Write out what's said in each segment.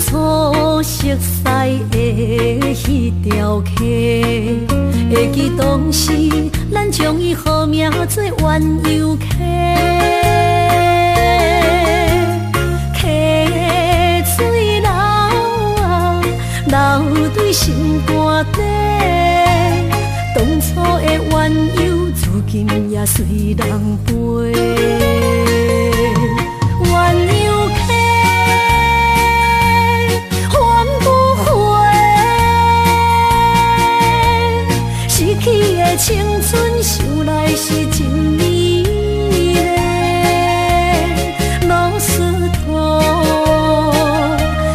初熟悉的迄条溪，会记当时咱将伊号名做鸳鸯溪。溪水流啊，流对心肝底。当初的鸳鸯，如今也随人飞。鸳鸯溪。去的青春想来是真美丽，老师徒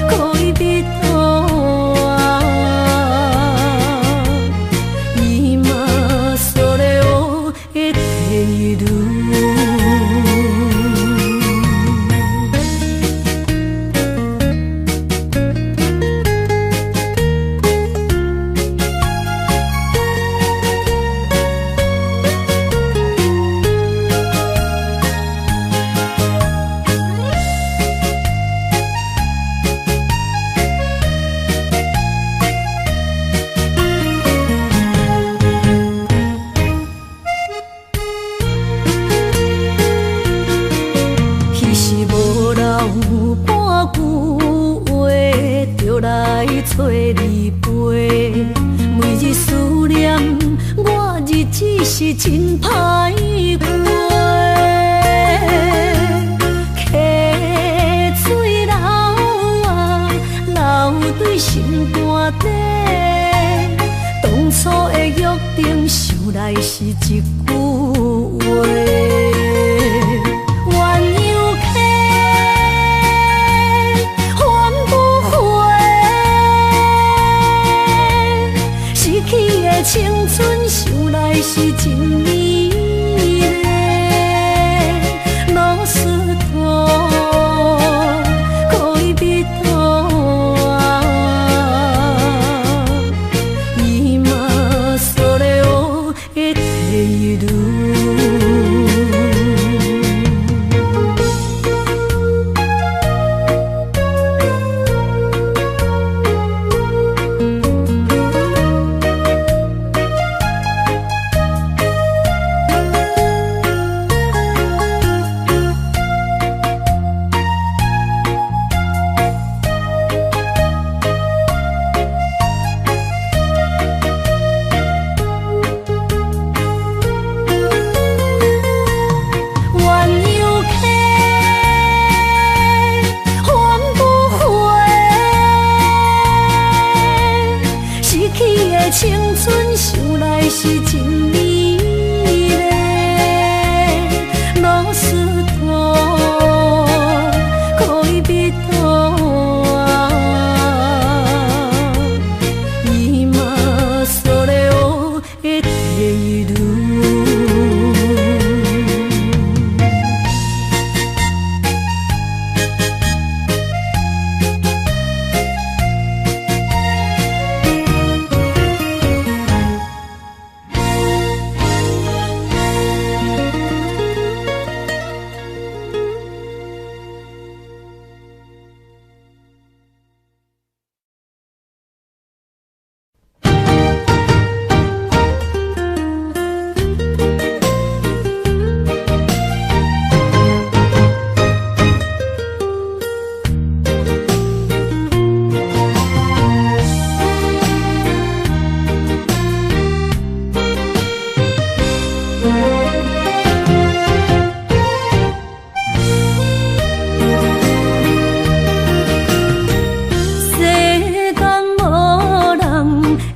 可以比多啊，伊嘛所了的地路。找你陪，每日思念我，日子是真歹过。溪水流啊，流对心肝底。当初的约定，想来是一句话。青春想来是真美丽，老师徒可以比多啊，伊嘛所了的地路。青春想来是真美丽，老师徒可以比多啊，伊嘛所了的地路。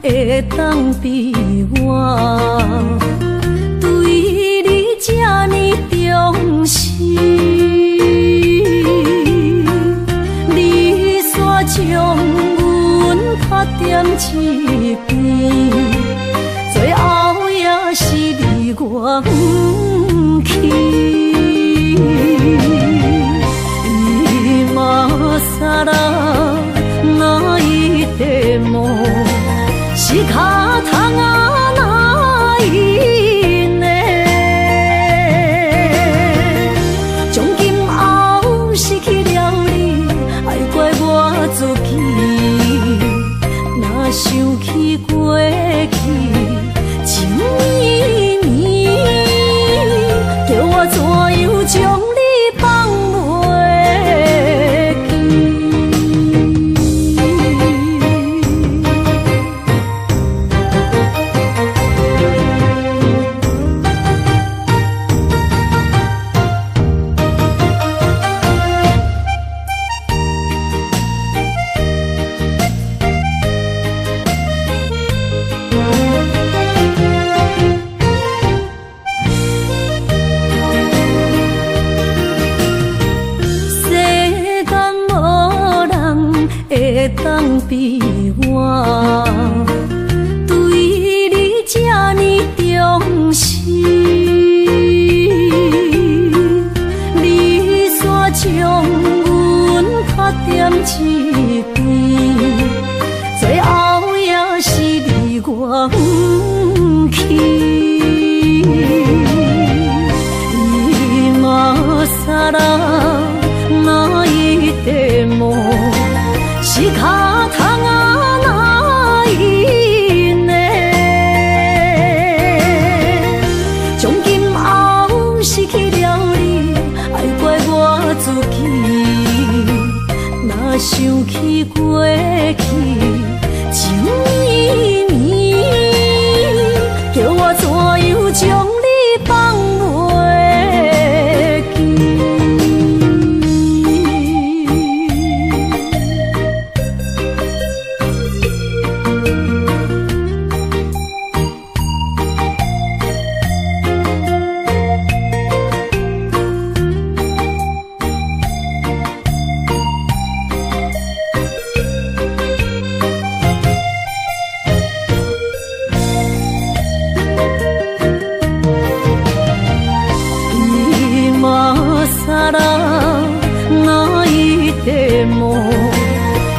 会当比我对你这呢重视，你煞将阮拍点一边，最后也是你我不去。今ら泣いても仕方がないね。从今后失去了你，爱怪我自己。你我，对你这呢重视，你煞将阮较点一边，最后也是你我不去。萨拉那一地梦，是脚痛啊那一呢？从今后失去了你，爱怪我自己。若想起过去，情绵绵，叫我怎样将你放袂？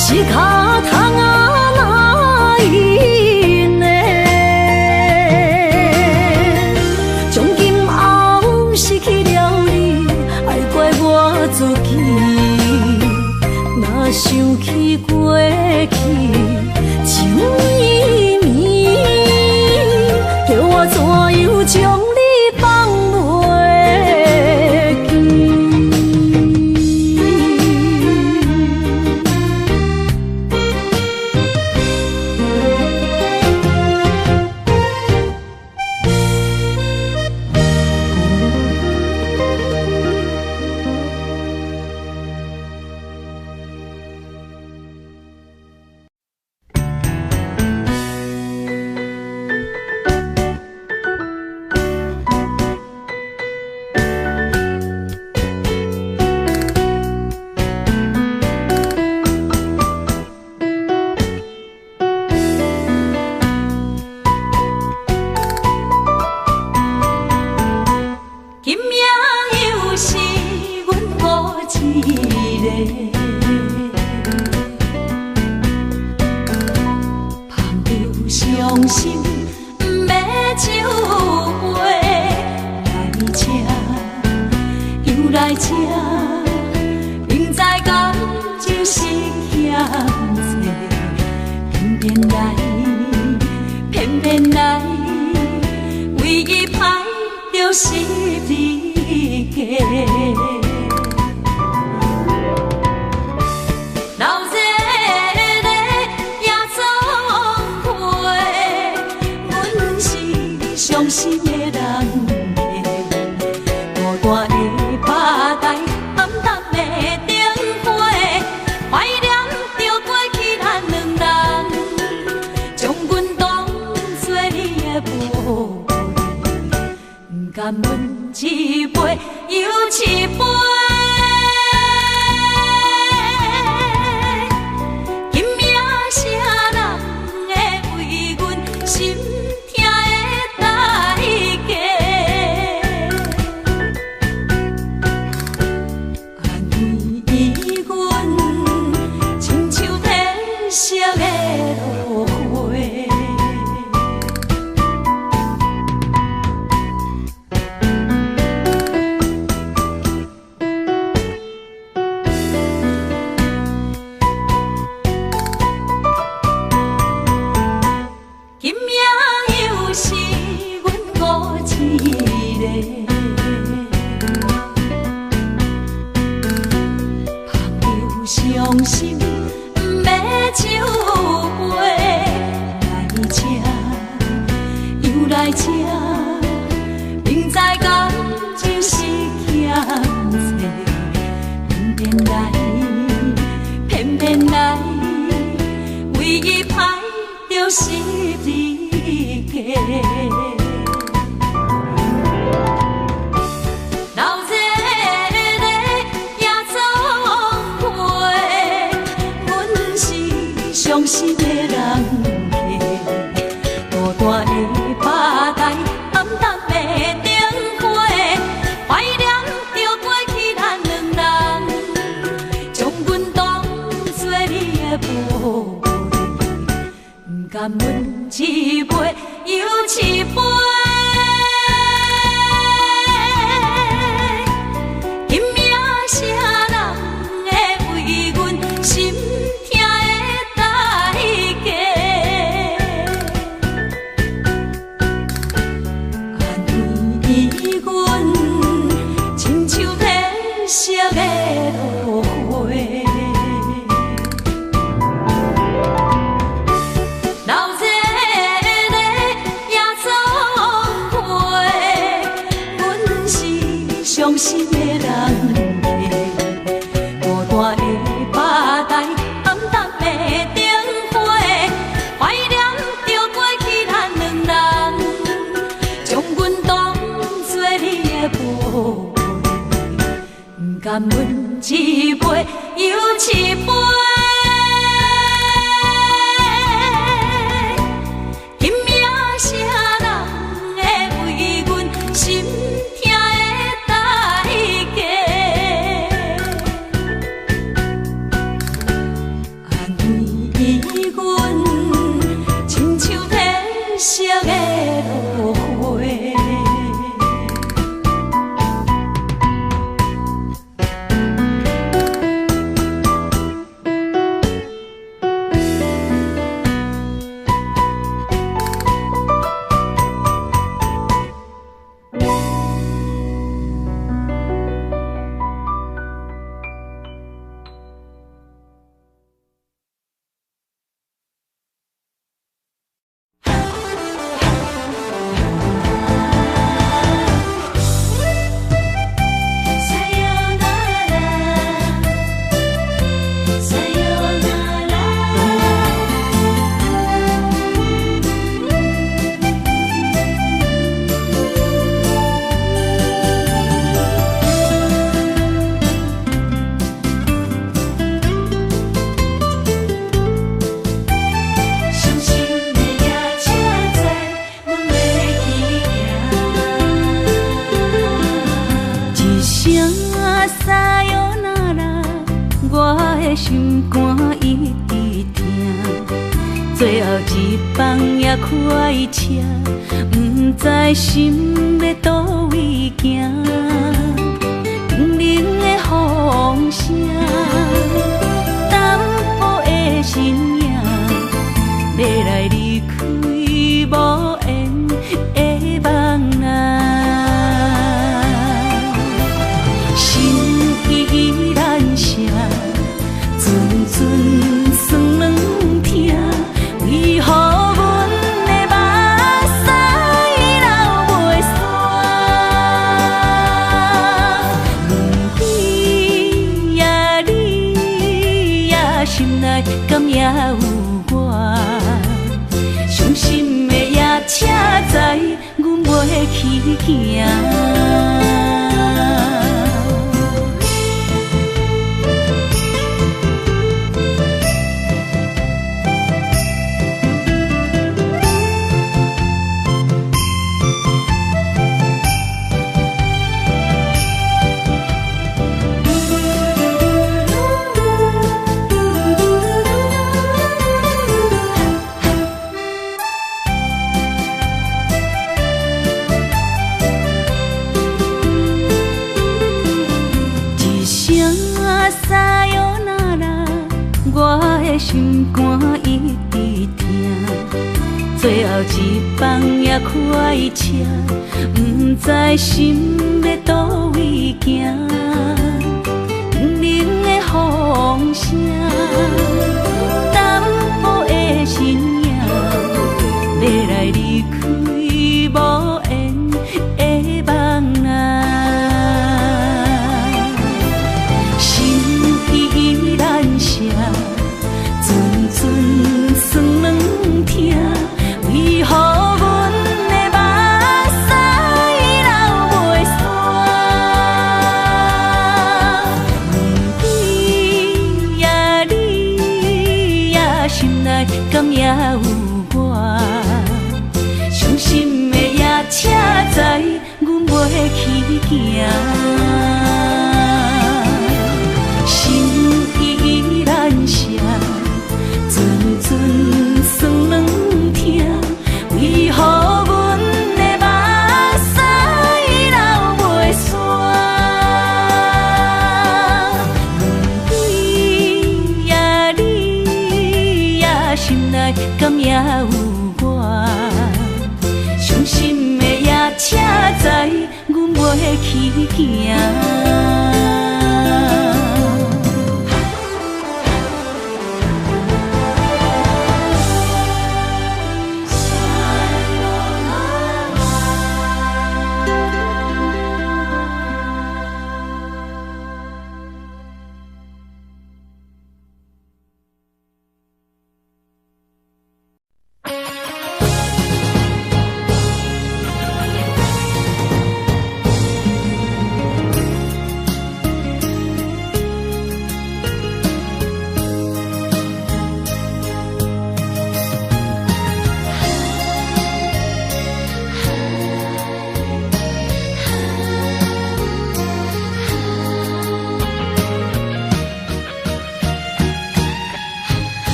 是脚痛啊那一呢？从今后失去了你，爱怪我自己。若想起过去，情绵绵，叫我怎样将你放袂记？心的人客，孤单的巴台，暗淡的灯花，怀念着过去咱两人，将阮当作你的宝贝，不甘阮一杯又一杯。伤心的人客，孤单的巴台，暗淡的灯花，怀念着过去咱两人，将阮当作你的宝贝，不甘阮一杯又一杯。心肝一直疼，最后一放也开车，不知心要倒位行。冷冷的风声，淡薄的身影，要来离开无缘的梦啊。心依然声。阵酸软疼，为何阮的目屎流袂煞？问鬼呀你呀，心内敢也有我？伤心的夜车载，阮袂去行。心肝一直疼，最后一放也开车，不知心要倒位行。冷冷的风声，淡薄的身影，要来离开无缘的梦啊。心依然声。阵酸软疼，为何阮的目屎流袂煞？问鬼呀敢也有我？伤心的夜车载，阮袂去行。心依然舍，阵阵酸软痛，为何阮的目屎流袂煞？问对呀，你呀心内敢也有我？伤心的夜车载，阮袂去行。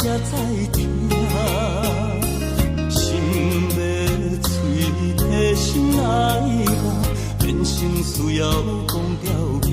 才知听，心要碎的心爱我，变成需要讲条件。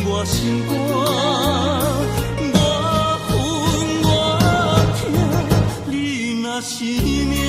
心肝，我恨我痛，你若是命。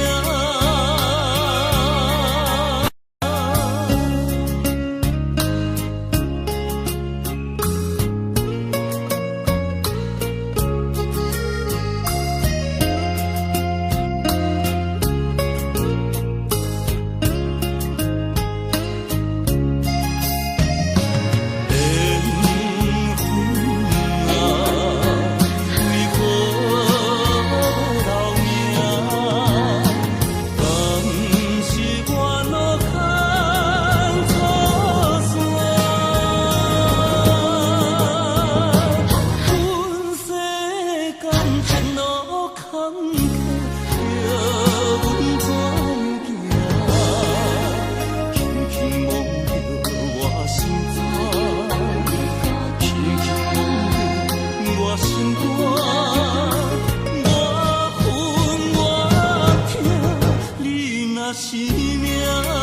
是命。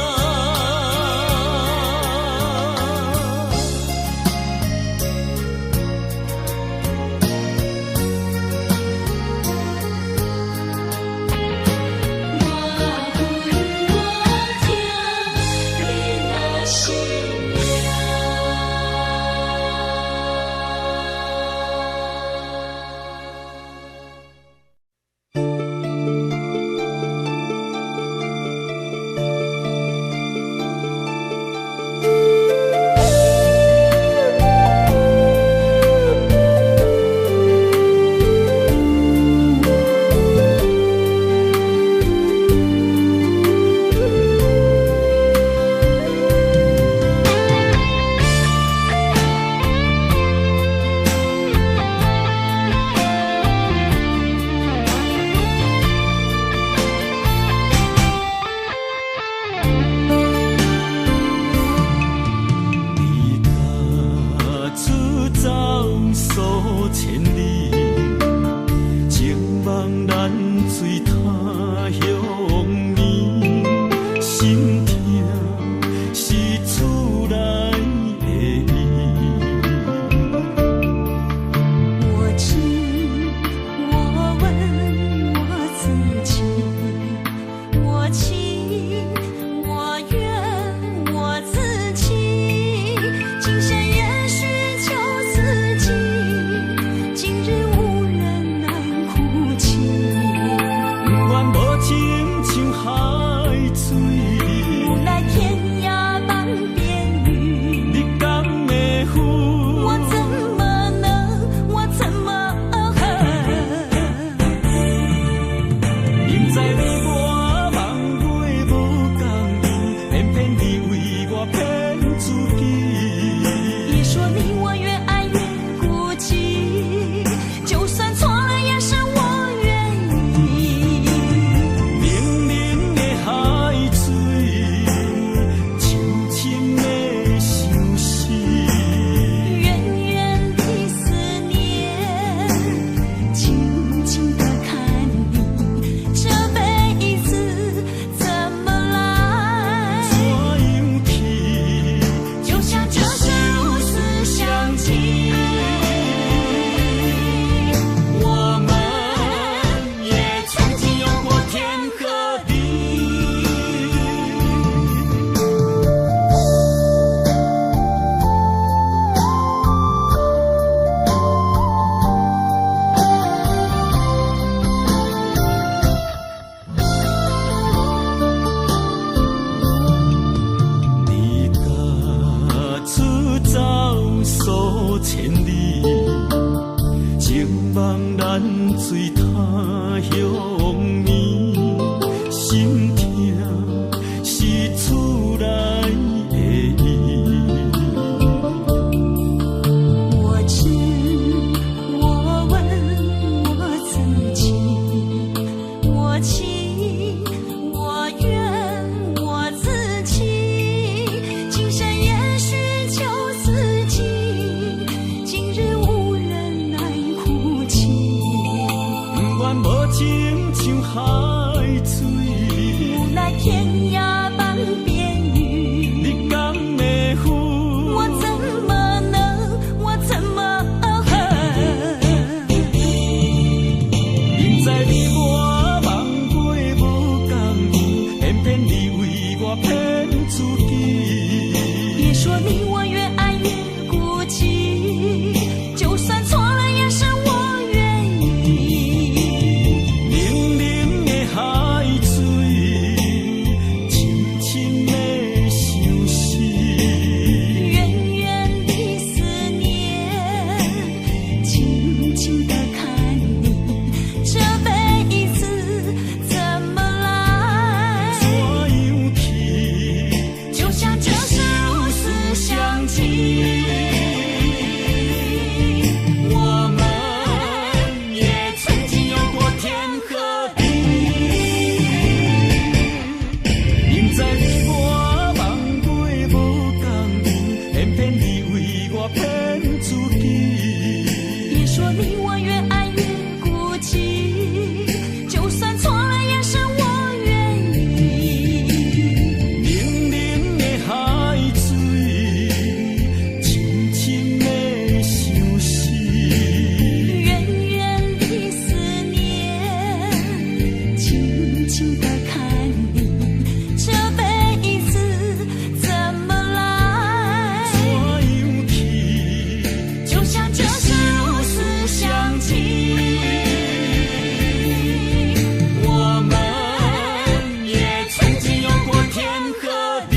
水他乡眠，心痛是厝内的伊。我知，我问我自己，我情我愿我自己，今生也许求自己，今日无人难哭泣。不愿无情像海水，无奈天涯半边雨，你敢会负？我怎么能，我怎么明知你我梦袂无共你，偏偏你为我骗自己。别说你我越爱越孤寂，就算错了也是我愿意。冷冷的海水，深深的相思。远远的思念，静静地看你，这辈子怎么来？怎样去？就像这生如此相契。我们也曾经有过天和地。你家出走数千里，情望咱水他乡眠，心痛是厝内的伊。我知，我问我自己，我情我愿我自己，今生也许求自己，今日无人难哭泣。不愿无情像海水，无奈天涯半边雨，你敢会负？我怎么能，我怎么明知你我梦袂无共你，偏偏你为我骗自己。别说你我越爱越孤寂，就算错了也是我愿意。冷冷的海水，深深的相思。远远的思念，静静地看你，这辈子怎么来？怎样去？就像这生如此相契。我们也曾经有过天和地。明知你我梦袂无共你，偏偏你为我骗自己。别说你我越爱越孤寂，就算错了也是我愿意。冷冷的海水，深深的相思。远远的思念，静静地看你，这辈子怎么来？怎样去？就像这生如此相契。我们也曾经有过天和地。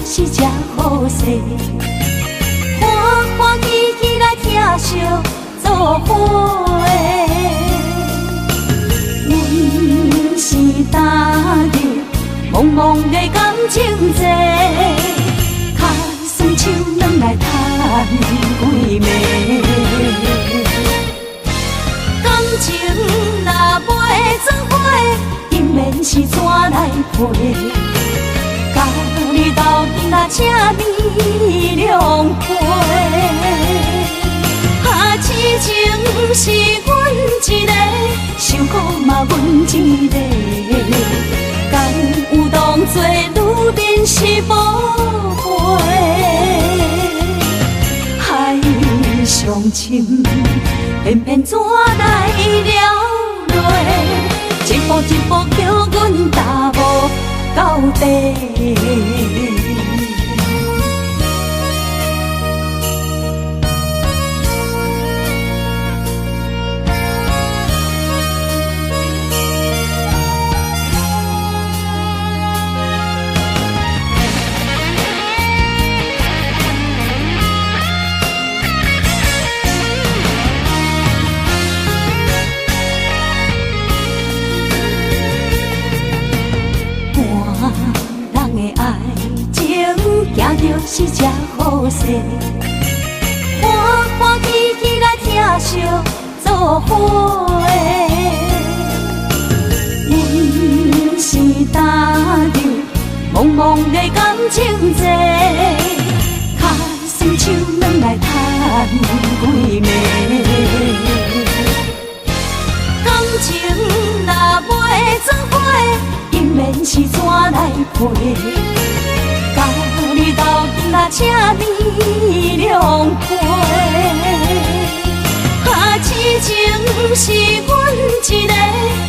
是这好势，欢欢喜喜来疼惜做伙的。阮是踏入茫茫的感情债，脚酸手软来赚几暝。感情若袂做伙，因免是怎来陪？甲你斗阵啊，请你谅配。啊，痴情是阮一个，受苦嘛阮一个。敢有当作女人是无悔？海上深，偏偏怎来了落？一步一步叫阮踏无到底。行着是这好势，欢欢喜喜来疼惜做伙的。阮是踏入茫茫的感情债，脚酸手软来赚几暝。感情若袂做伙，因免是怎来陪？甲你斗阵啊，请你谅配。啊，痴情是阮一个，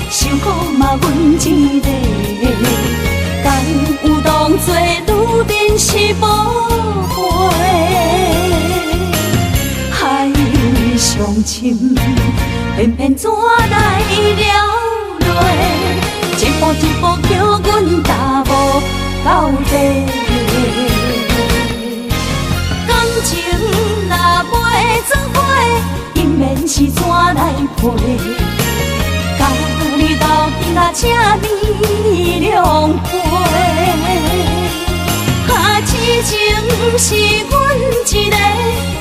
受苦嘛阮一个。敢有当作女人是无悔？海上深，偏偏怎来了落？一步一步叫阮踏无到底。感情若袂做伙，因免是怎来陪？甲你斗阵啊，请你谅配。啊，痴情是阮一个，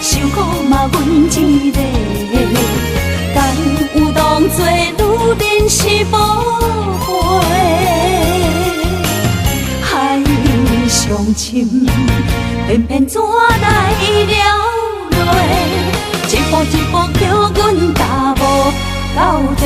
受苦嘛阮一个。敢有当作女人是无悔？上深，偏偏怎来了落？一步一步叫阮踏无到底。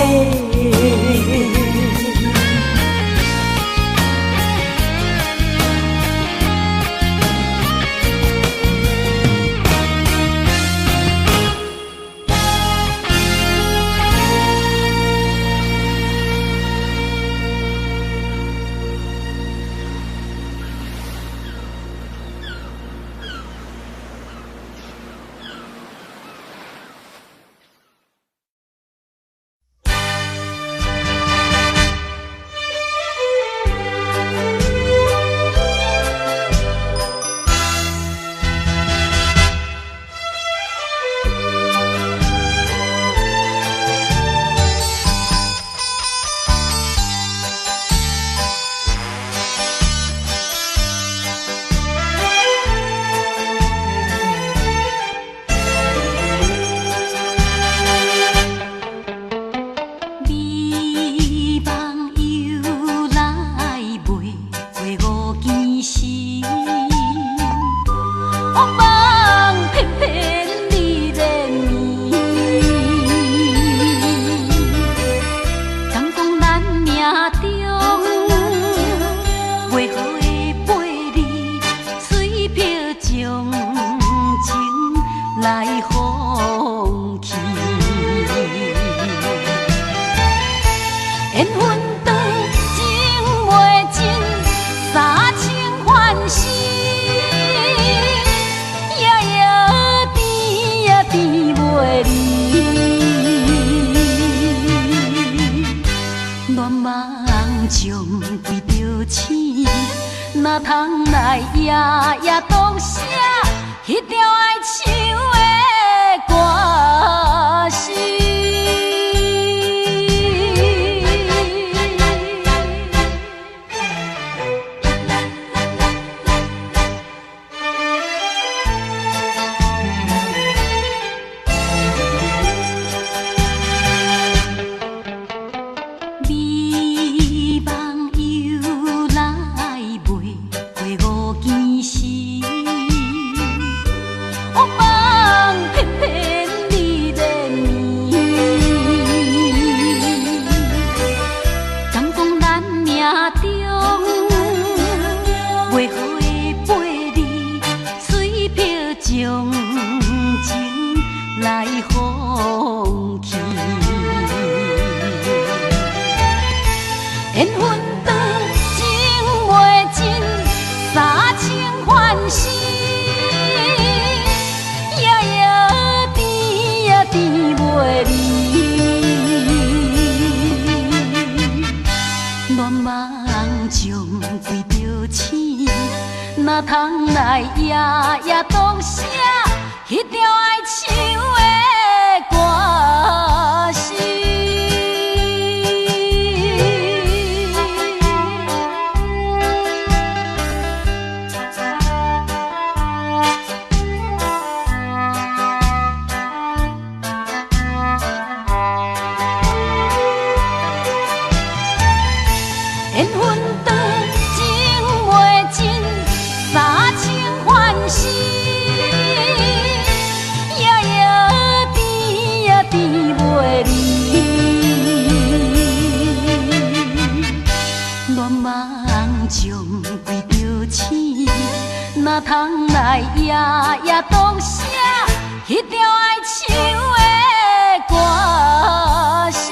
哪通来夜夜当写迄条爱唱的歌词？哪通来夜夜当写迄条爱唱的歌词？缘分长，情袂尽。三情欢喜，夜夜甜呀甜袂离。乱梦将规条星，哪通来夜夜当写迄条爱唱的歌词？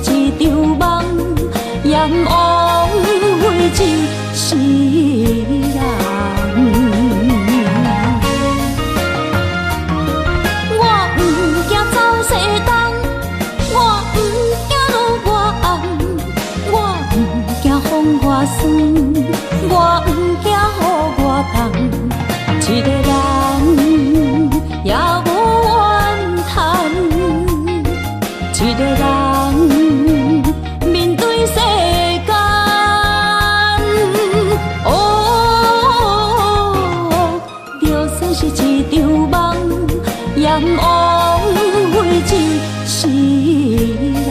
是一场梦，阎王为一世人。我不惊走西东，我不惊路外暗，我不惊风外酸，我不惊雨外重。一个人也无怨叹，一个人面对世间。就算是一场梦，阎王为一世人。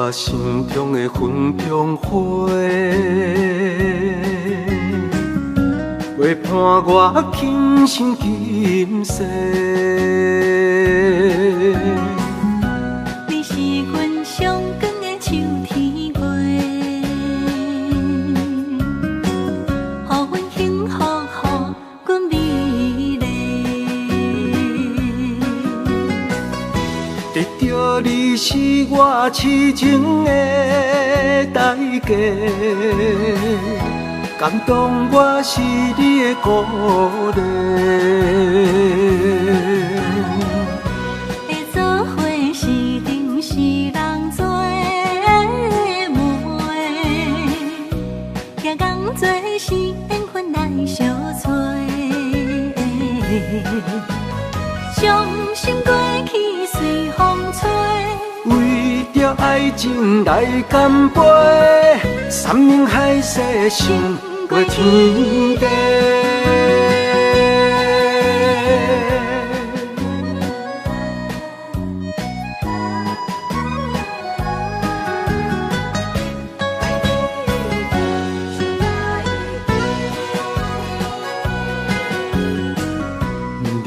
我心中的云中花，陪伴我今生今世。你是阮上光的秋天月，予阮幸福，予阮美丽。得到你是我痴情的代价，感动我是你的鼓励。会做伙是定是人做媒，行工做是缘分来相找。伤心过去随风吹。为着爱情来干杯，山盟海誓想过天地。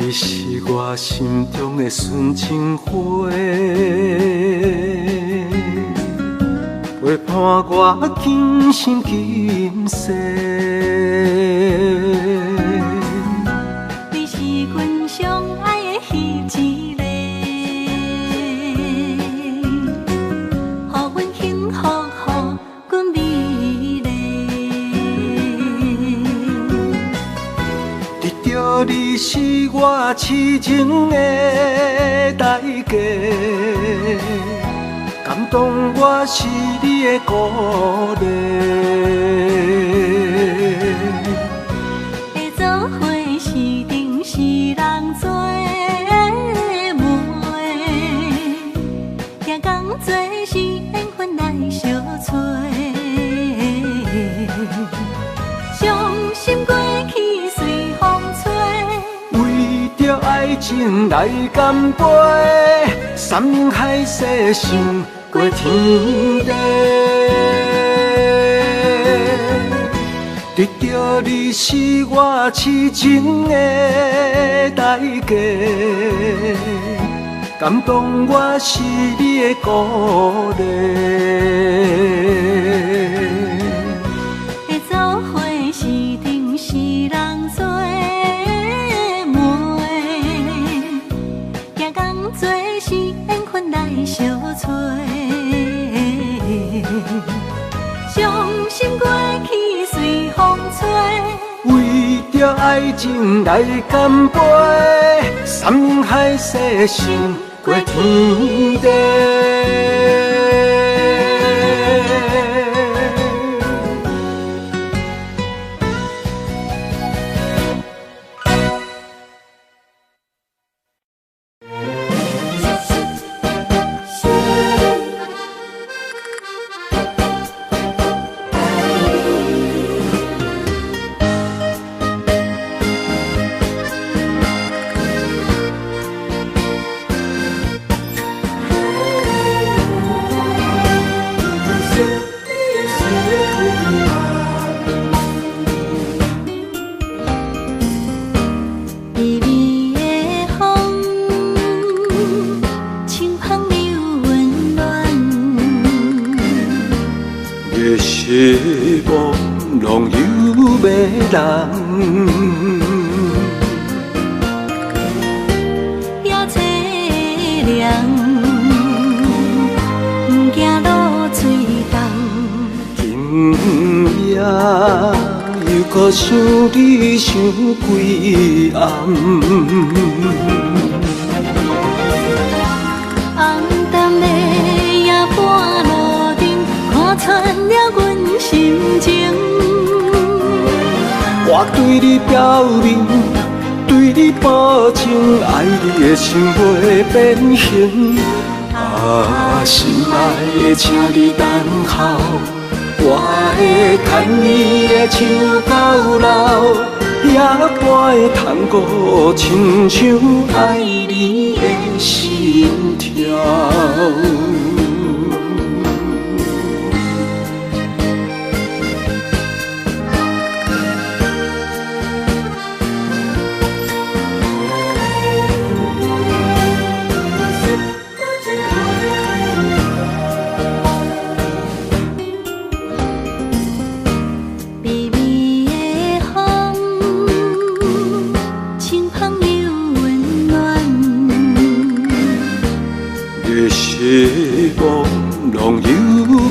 你是我心中的纯情花，陪伴我今生今世。你是阮上爱的彼一个，予阮幸福，予阮美丽。得到你是我痴情的代价，感动我是你的鼓励。会做伙是定是人做媒，行工做是缘分来相找。伤心过去随风吹。为着爱情来干杯，山盟海誓想过天地。得到你是我痴情的代价，感动我是你的鼓励。会做伙是定是人做媒，行工做是缘分来相找。伤心过去随风吹。为着爱情来干杯，山盟海誓想过天地。微微的风，轻捧又温暖。夜色朦胧又迷人，也凄凉，不惊路水重。今夜又搁想你想几暗。红淡的夜半路灯，看穿了阮心情。我对你表明，对你保证，爱你的心袂变形。啊，心爱的，请你等候，我会牵你的手到老，也会探顾亲像爱你的心跳。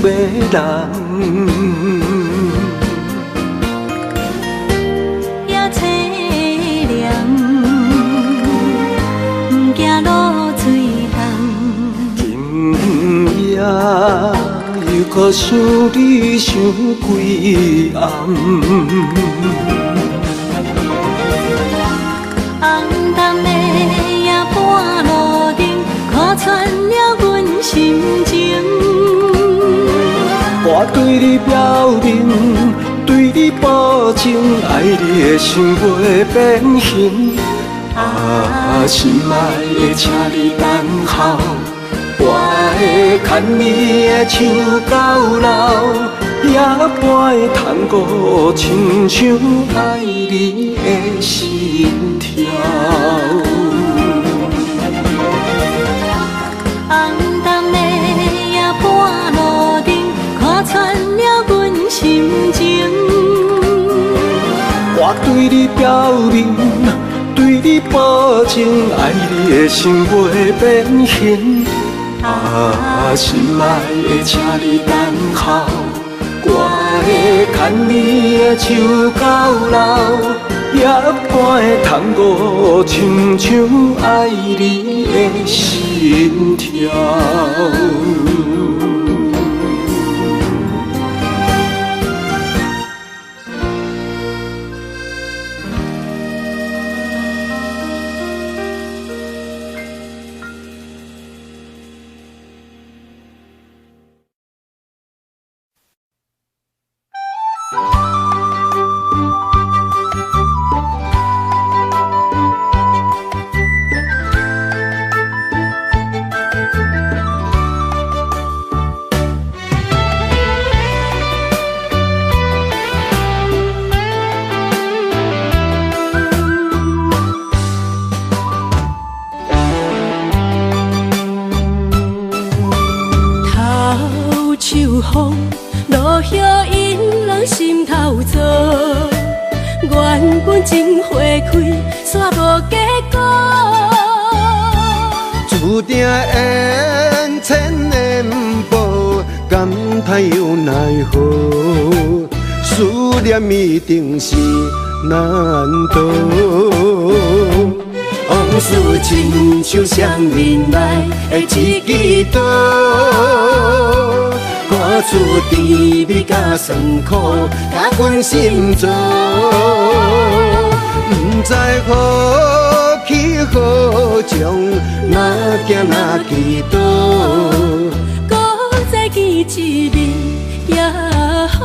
人。也凄凉，不惊露水重。今夜又搁想你想几暗。红淡的夜半路灯，看穿了阮心情。我对你表明，对你保证，爱你的心袂变形。啊，心爱的，请你等候，我会牵你的手到老，也不会通过亲像爱你的心跳。红淡的夜半路灯，看穿了阮心情。我对你表明，对你保证，爱你的心袂变形。啊，心爱的，请你等候，我会牵你的手到老，也不会通过亲像爱你的心跳。风，落叶引人心头躁。原本情花开，煞无结果。注定缘千年报，感叹又奈何？思念一定是难渡。往事亲像双面来的一支刀，看出甜蜜甲酸苦，甲阮心中。不知何去何从，哪行哪去倒，搁再见一面也好。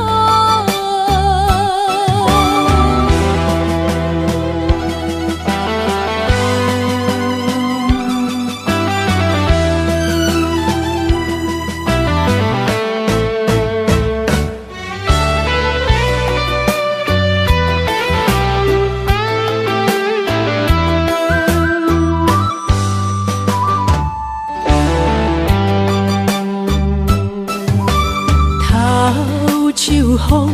秋风，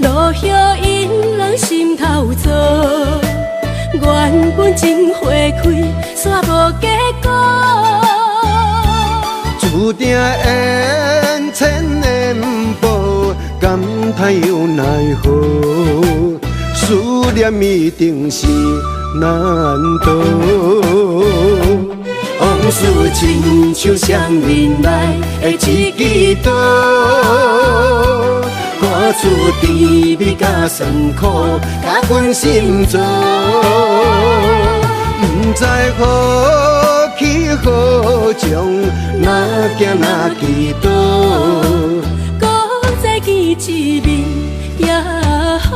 落叶引人心头躁。原本情花开，煞无结果。注定缘千年报，感叹又奈何？思念一定是难渡。往事亲像双面来的一支刀，看出甜蜜甲酸苦，甲阮心中。不知何去何从，哪行哪去倒，搁再见一面也好。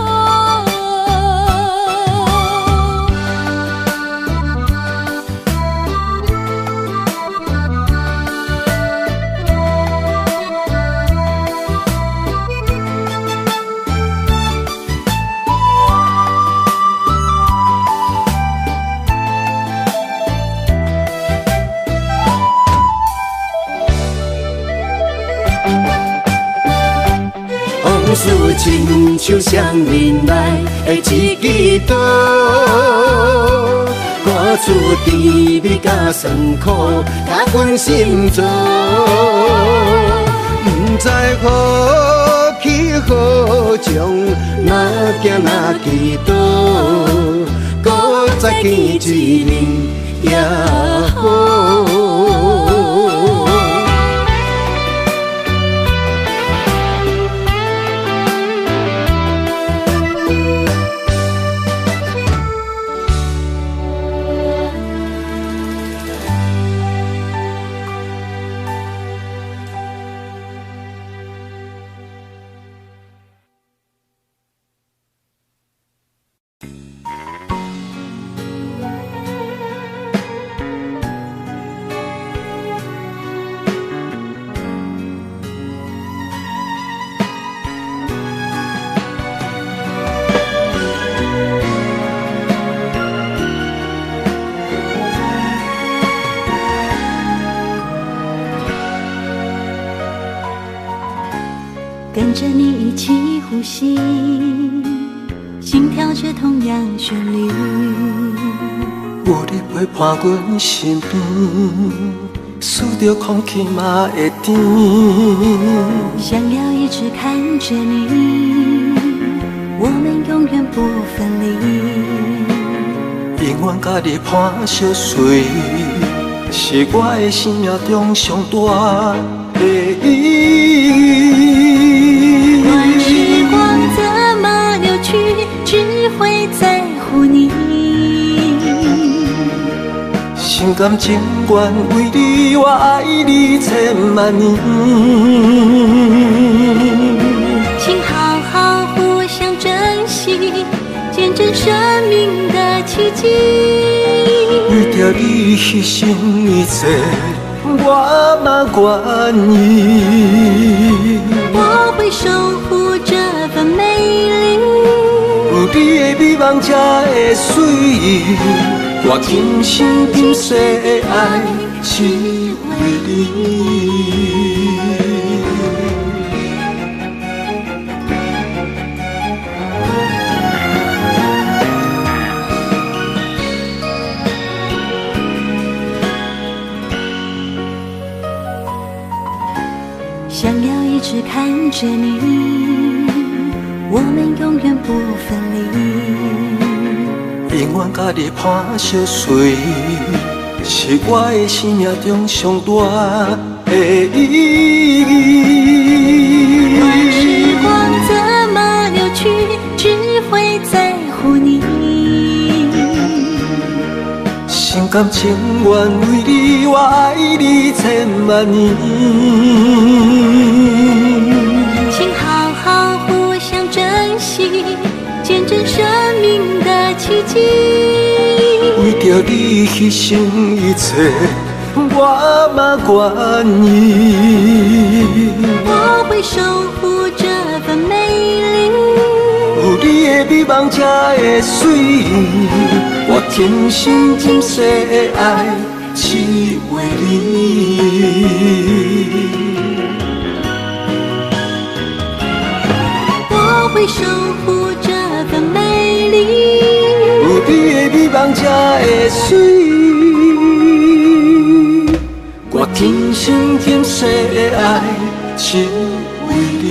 往事亲像双面来的一支刀，看出甜蜜甲酸苦，甲阮心中。不知好气好情，哪行哪祈祷，搁再见一面也好。跟着你一起呼吸，心跳着同样旋律。有你陪伴阮身边，数着空气嘛会甜。想要一直看着你，我们永远不分离。永远甲你伴相随，是我的生命中上大的意义。管时光怎么流去，只会在乎你。心甘情愿为你，我爱你千万年。请好好互相珍惜，见证生命的奇迹。为着你牺牲一切，我嘛愿意。我会守护这份美丽。有你的美梦才会水，我今生今世的爱只为你。想要一直看着你，我们永远不分离。永远甲你伴相随，是我的生命中上大的意义。管时光怎么流去，只会在乎你。心甘情愿为你，我爱你千万年。请好好互相珍惜，见证生命的奇迹。为着你牺牲一切，我嘛愿意。我会守护这份美丽。有你的美梦才会水，我今生今世的爱只为你。我会守护这份美丽。有你的美梦才会水，我今生今世的爱只为你。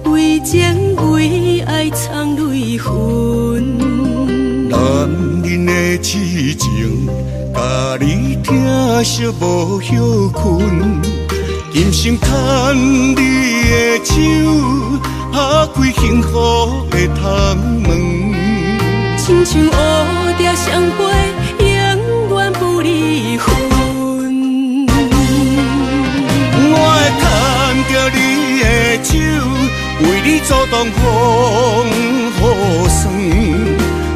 为情为爱藏泪痕，男人的痴情，甲你疼惜无休困。今生牵你的手，打开幸福的窗门。亲像乌蝶双阻挡风雨霜，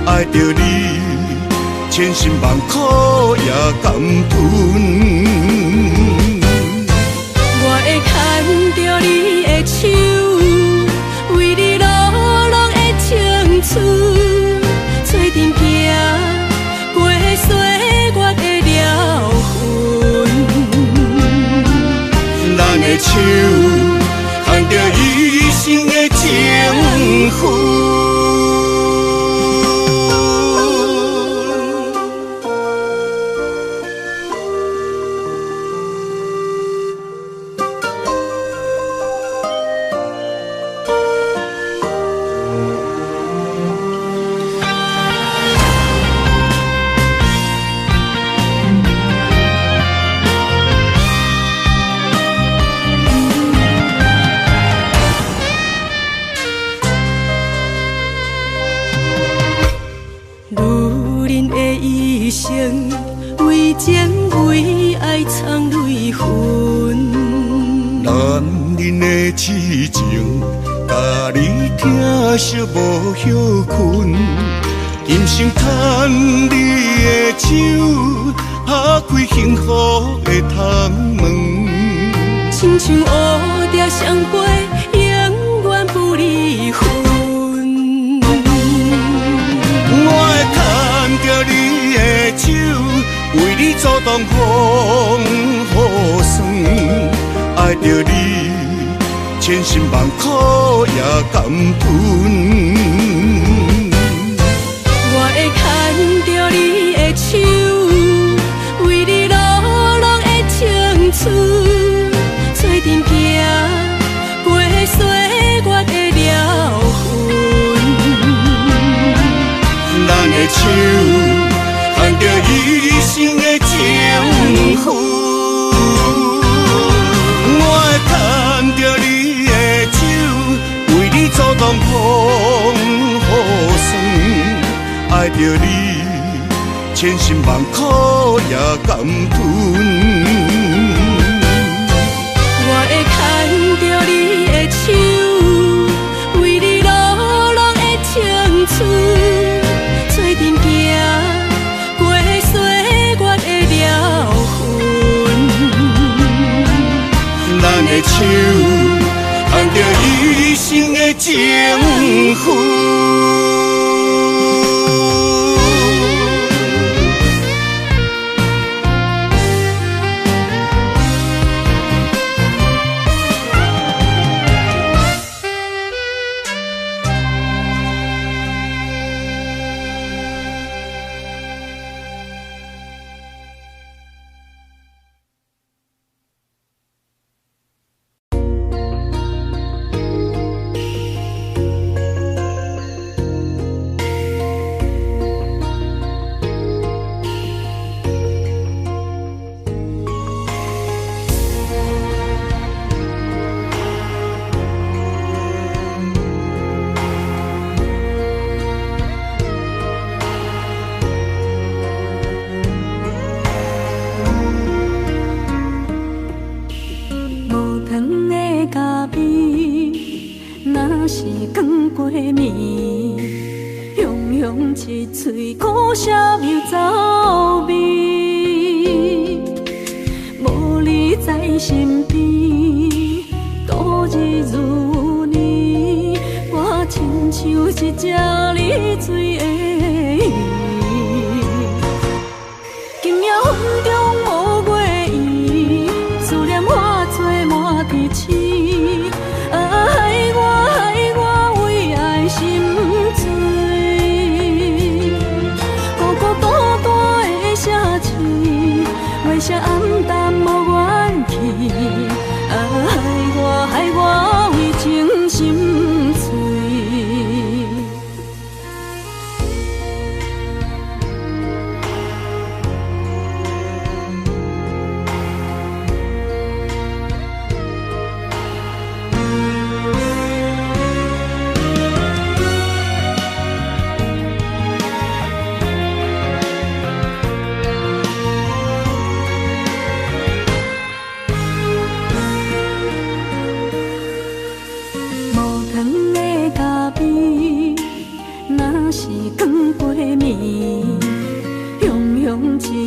爱着你，千辛万苦也甘吞。我会牵着你的手，为你流浪的青春，做阵行过岁月的疗痕。咱的手牵着一生的情分。为情为爱藏泪痕，男人的痴情，甲你疼惜无休困。今生牵你的手，打开幸福的窗门。亲像乌蝶相陪，永远不离分。我会牵着你的手，为你阻挡风雨霜，爱着你，千辛万苦也甘吞。我会牵着你的手，为你流浪的青春，做阵行过岁月的疗痕。咱的手牵着一生的情分，我会牵着你的手，为你阻挡风雨霜，爱着你，千辛万苦也甘吞。我会牵着你的手，为你流浪的青春，做阵行过岁月的疗痕。咱的手牵着一生的情分。一嘴苦涩又走味，无你在身边，度日如年，我亲像一只离水的鱼。今夜风中无月圆，思念化作满天星。害我为爱心醉。月色暗淡无元气，害我为情心碎。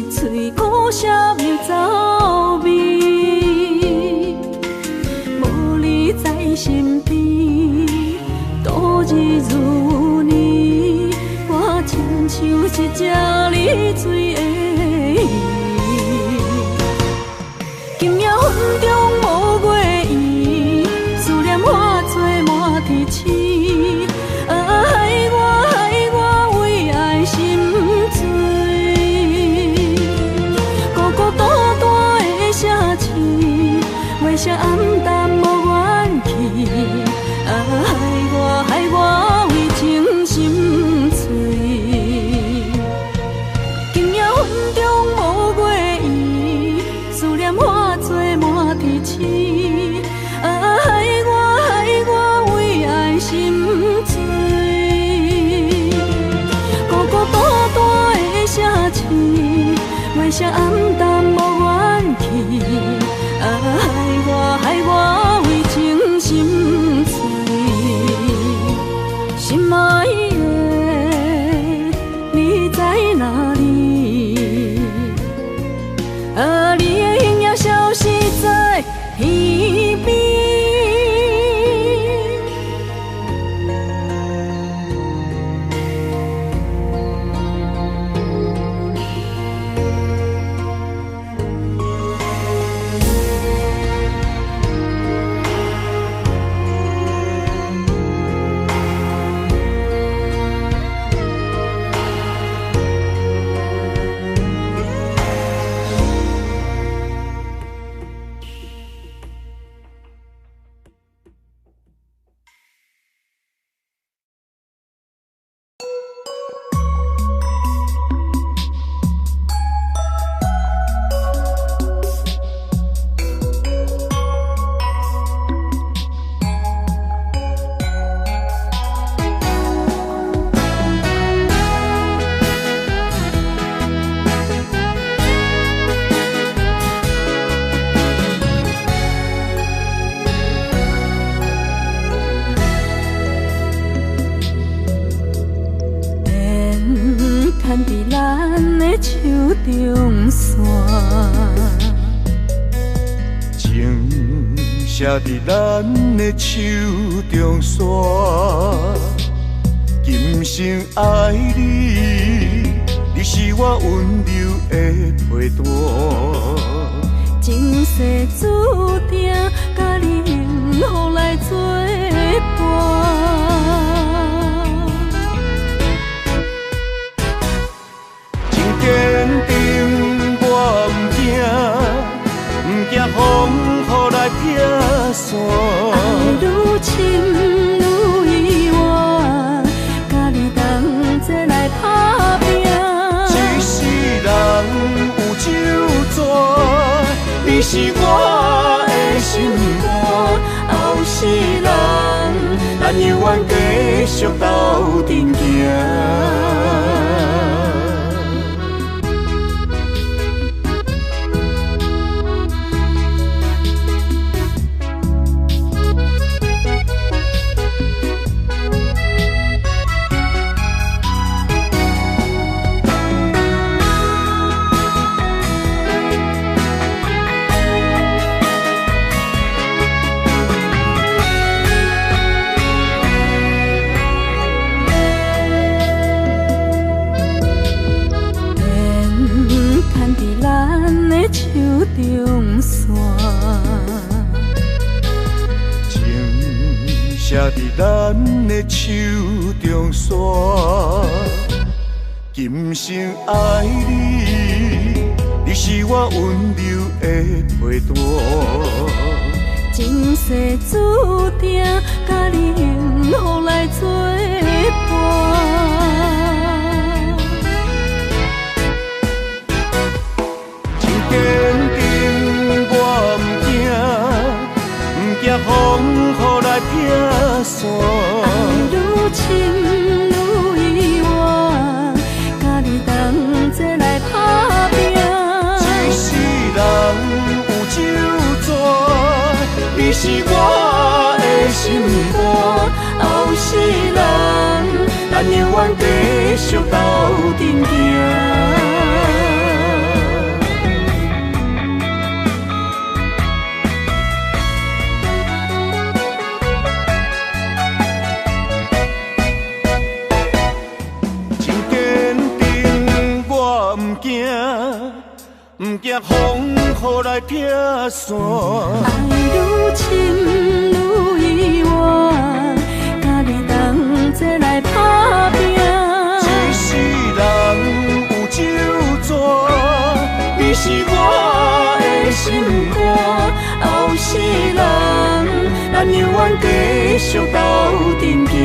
嘴苦涩又走味，无你在身边，度日如年，我亲像一只溺水的鱼。今夜云中无月圆，思念化作满天星。害我为爱心醉，孤孤单单的城市，月色暗淡无元气。害我为情心碎。今夜云中无月圆，思念化作满天星。害我为爱心醉。月色暗淡无元气，害我为情心碎。心爱的，你在哪里？你的影也消失在天边。牵伫咱的手中线，情写伫咱的手中线，今生爱你，你是我温柔的陪伴。前世注定，甲你幸福来作伴。坚定我不惊风雨来撇散。爱愈深愈远，甲你同齐来打拼。一世人有酒泉，你是我的心肝。后世人，咱永远继续斗阵行。手中线，情写伫咱的手中线，今生爱你，你是我温柔的陪伴。前世注定，甲你幸福来作伴。坚定我不惊风雨来撇散。爱愈深愈远，甲你同齐来打拼。一世人有酒泉，你是我的心肝。后世人，咱永远继续斗阵行。惊，不惊风雨来劈山。爱愈深愈意外，甲你同齐来打拼。一世人有酒泉，你是我的心肝。后世人，咱永远继续斗阵行。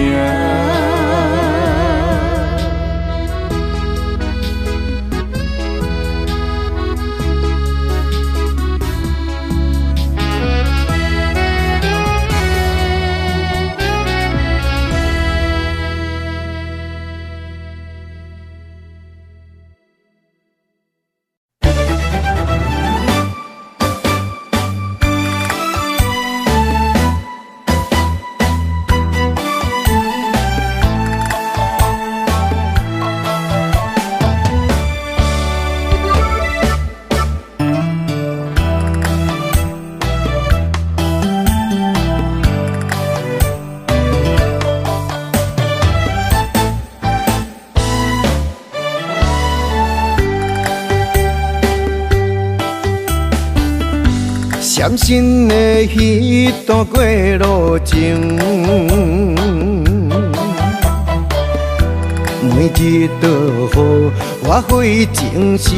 闪身的彼段过路情，每日都予我费精神。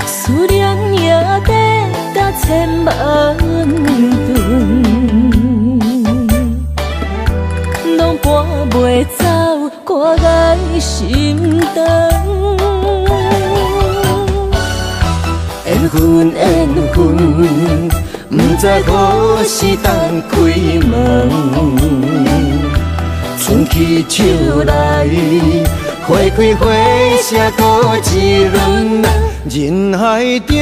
思念也得甲千万吨，拢搬袂走挂在心肠。缘分缘分，不知何时当开门。春去秋来，花开花谢过一轮。人海中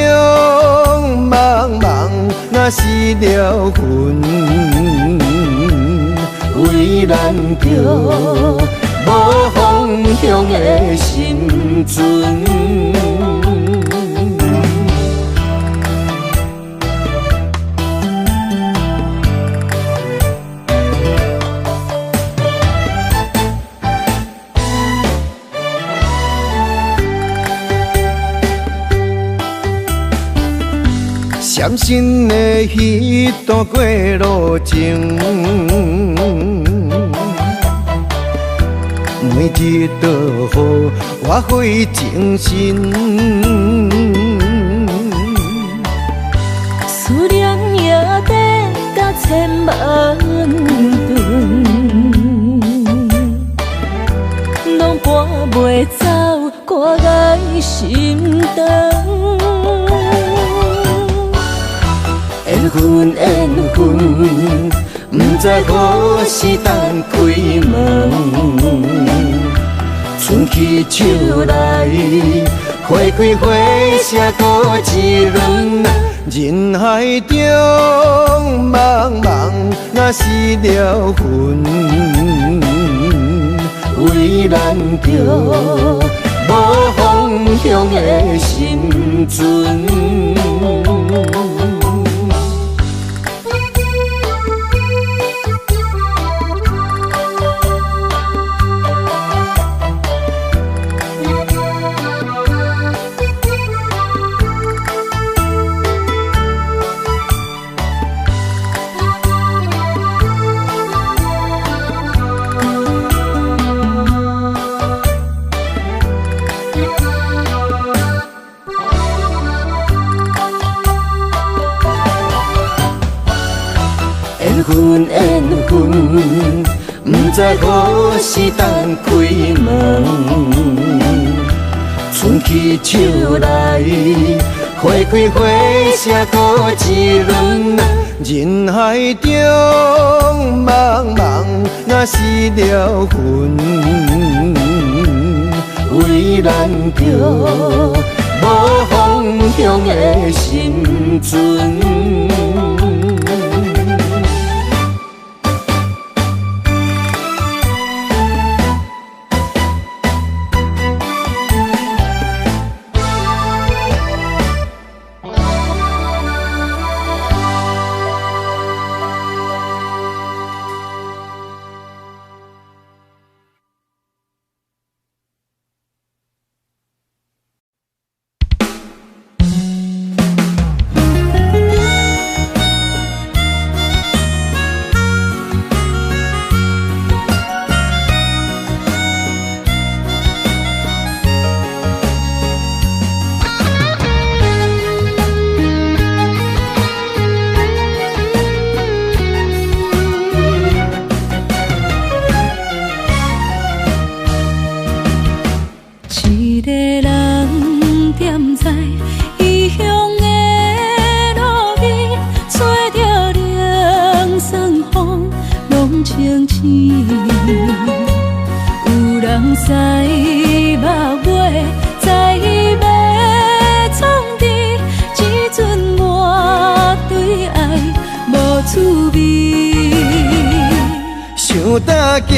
茫茫，若是了魂，为咱着无方向的心存。闪身的彼段过路情，每日都予我费精神。思念也得甲千万吨，拢搬袂走挂在心肠。缘分缘分，不知何时当开门。春去秋来，花开花谢过一轮。人海中茫茫，若是了魂，为咱着无方向的心存。缘分缘分，不知何时当开门。春去秋来，花开花谢过一轮。人海中茫茫，若是了魂，为咱着无方向的心存。使目尾，在要创治，只准我对爱无趣味。想搭桥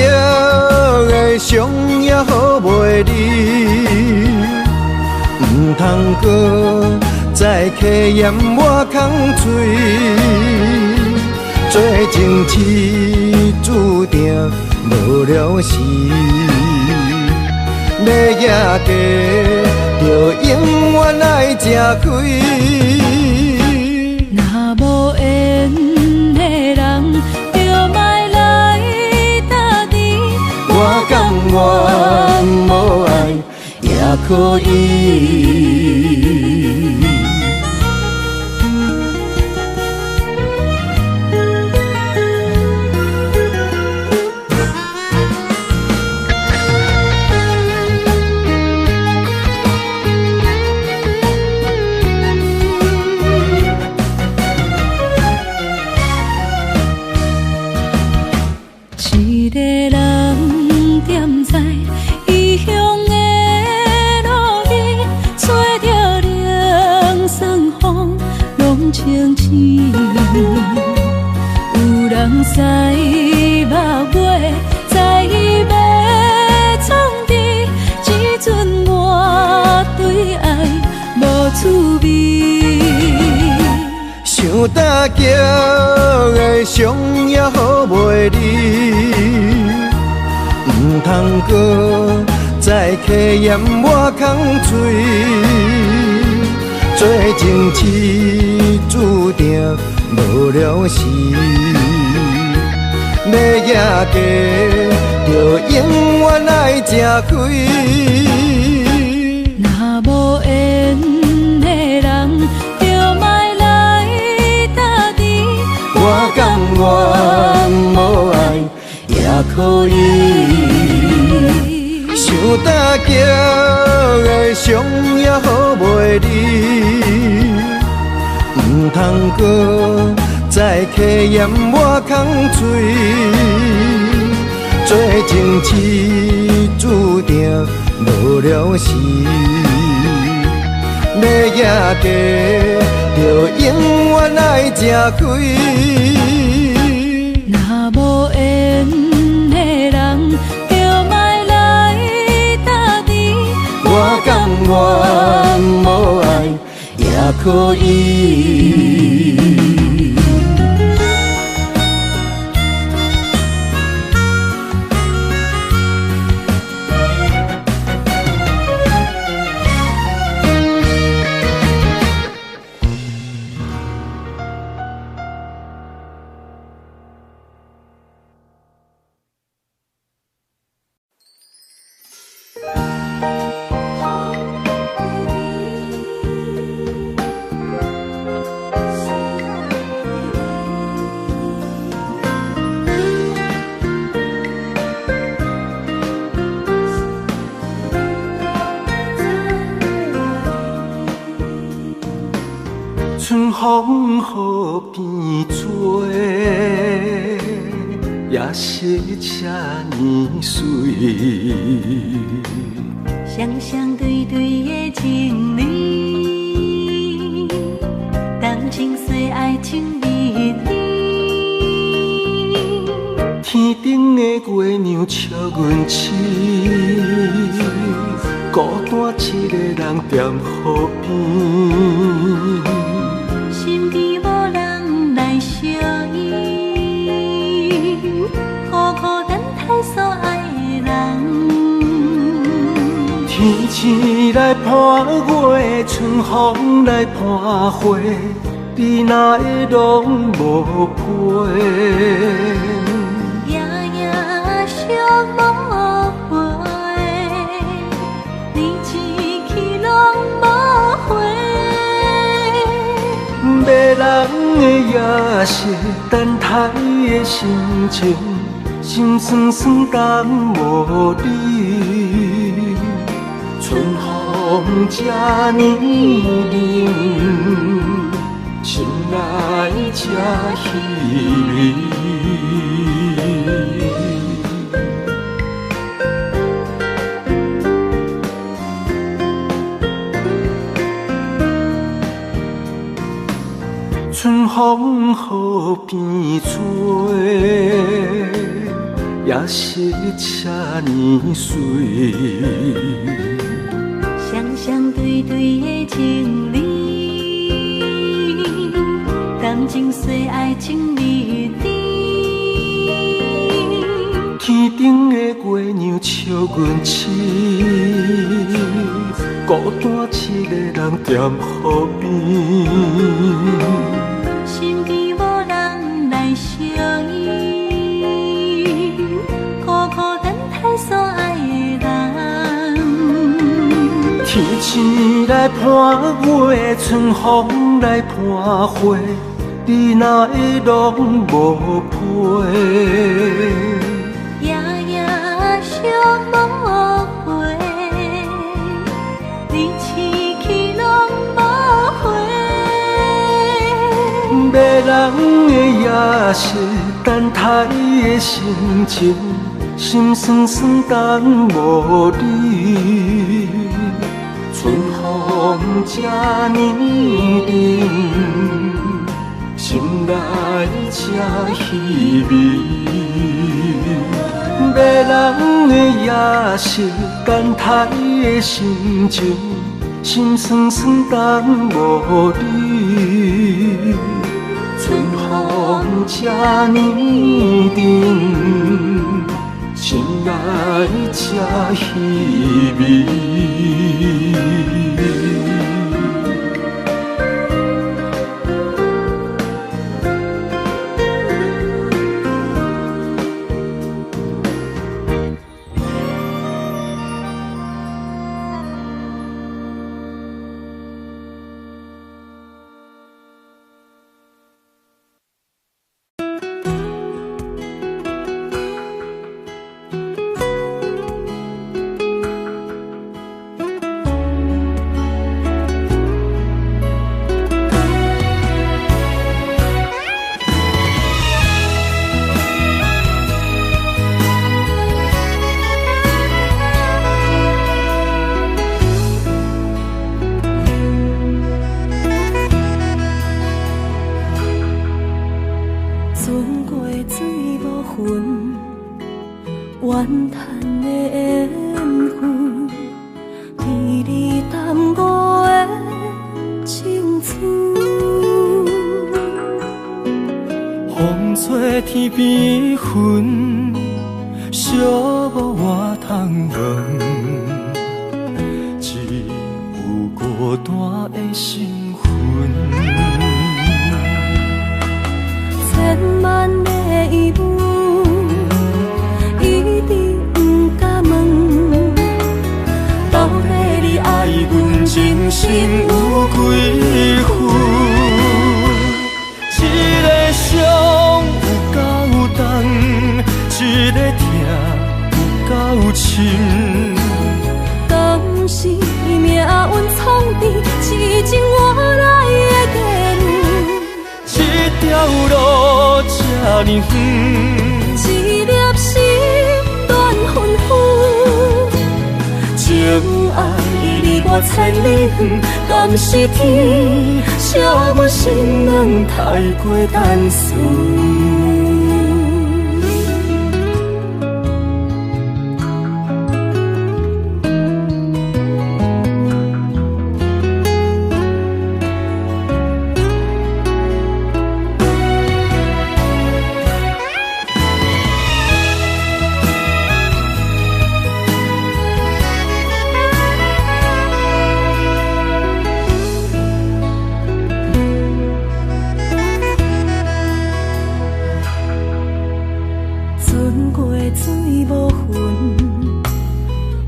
的伤也好袂离，唔通搁再客嫌我空嘴。做情痴注定无了时，要野家就永远爱吃亏。若无缘的人，就莫来搭敌。我甘愿无爱也可以。一个人踮在异乡的路边，吹着凉爽风，拢清醒。有人使目尾，在要创治，只准我对爱无趣味。想搭桥的伤也好袂离，唔通搁再客嫌我空嘴。做情痴注定无了时，要野家就永远爱吃亏。若无缘的人，就莫来搭敌。我甘愿无爱也可以。想搭桥的伤也好袂离，唔通搁再客嫌我空嘴。做情痴注定无了时，要野家就永远爱吃亏。若无缘的人，就莫来搭敌。我甘愿无爱也可以。春风河边吹，也是这呢水。双双对对的情侣，谈情说爱情蜜里。天顶的月亮笑阮痴，孤单一个人踮河边。身边无人来相依，孤孤单单所爱的人。天星来伴月，春风来伴花，你哪会拢无陪？夜夜相无回，你一去拢无回。迷人的夜色，等待的心情，心酸酸等无你。春风这呢冷，心内这稀微。风雨变做，也是这呢水。双双对对的情侣，感情随爱情蜜甜。天顶的月亮笑阮痴，孤单一个人踮河边。身边无人来相依，孤孤单单所爱的人。天星来伴月，春风来伴花，你哪会拢无陪？夜夜相无回，你痴去拢无回。迷人的夜色，等待的心情，心酸酸等无你。春风这呢冷，心内这稀微。迷人的夜色，等待的心情，心酸酸等无你。春风这呢冷，心内这稀微。怨叹的缘分，甜蜜淡薄的青春。风吹天边云，寂寞我通问，只有孤单的心魂。千万的疑问，一直不敢问，到底你爱阮真心有几分？一个伤有够重，一个痛有够深。敢是命运创治，痴情换来的结论？这条路这呢远，一粒心乱纷纷。情爱离我千里远，敢是天惜阮心软太过单纯？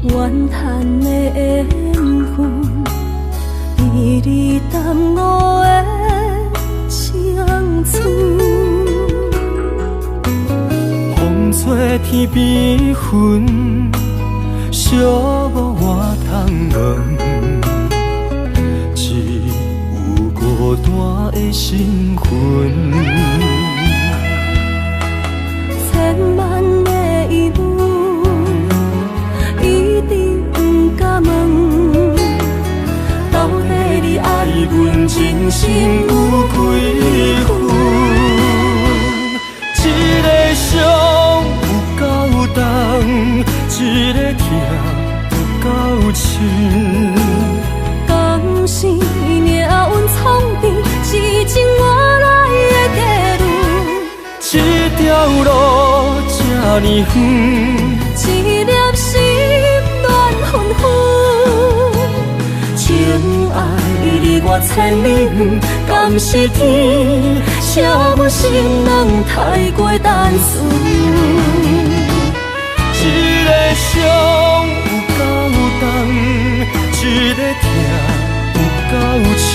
怨叹的缘分，甜蜜淡薄的青春。风吹天边云，寂寞我通问，只有孤单的心魂。千万的疑问，一直不敢问，到底你爱阮真心有几分？深。敢是命运创治，是情我来的地路。这条路这呢远，一粒心乱纷纷，情爱离我千里远，敢是天写阮心软太过单纯。一个伤有够重，一个痛有够深。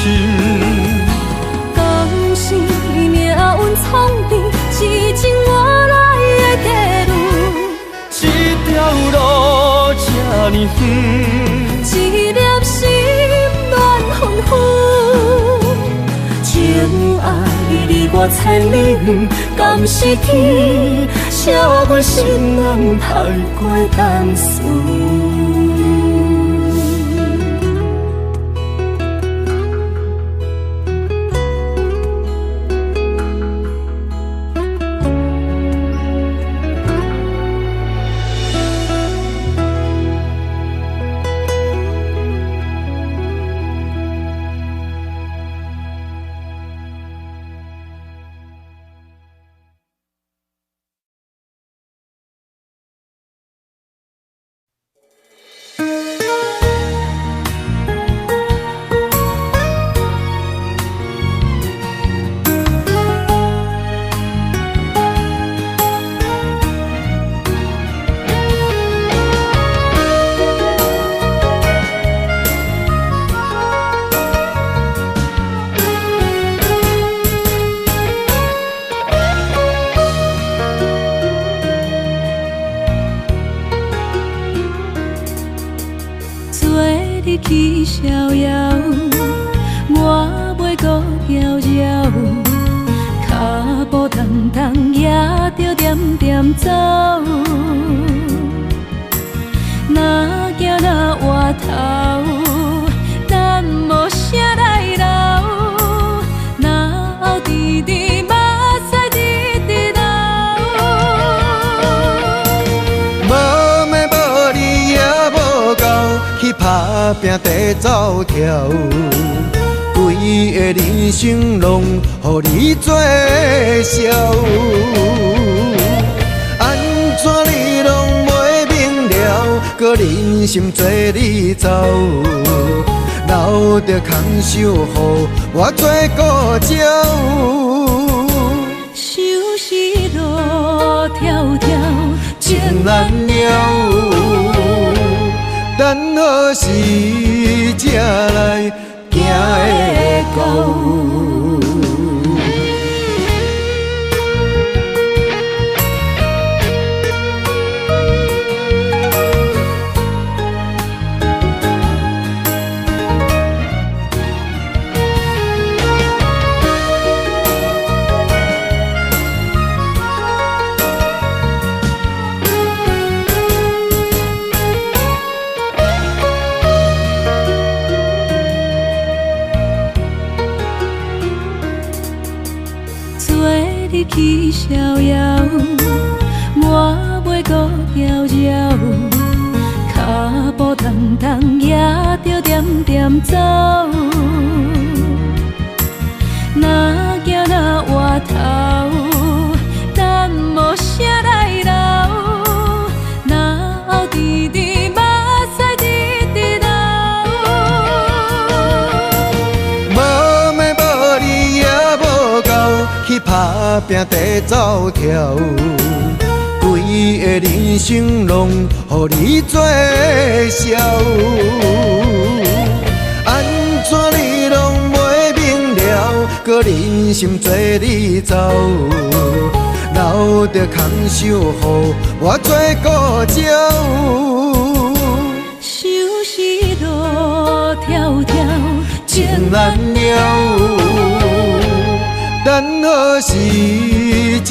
敢是命运创治，是情我来的地路。这条路这呢远，一粒心乱纷纷，情爱离我千里远，敢是天写阮心软太过单纯。日去逍遥，我袂搁遥遥，脚步重重也着点点走。若行若回头，咱无啥来留，若后直直目屎直直流。无妹无你也无够，去打拼地走跳，规个人生拢予你做笑。安怎你拢袂明了，搁忍心做你走，留着空手予我做顾鸟。想是路迢迢，情难了。等何时才来行会到？日去逍遥，我袂搁遥遥，脚步重重也着点点走。若行若回头，咱无啥来留，若后直直目屎直直流。无妹无你也无够，去打拼地走跳，规个人生拢予你做笑。安怎你拢袂明了，搁忍心做你走，留着空手予我做顾鸟。想是路迢迢，情难了。等何时才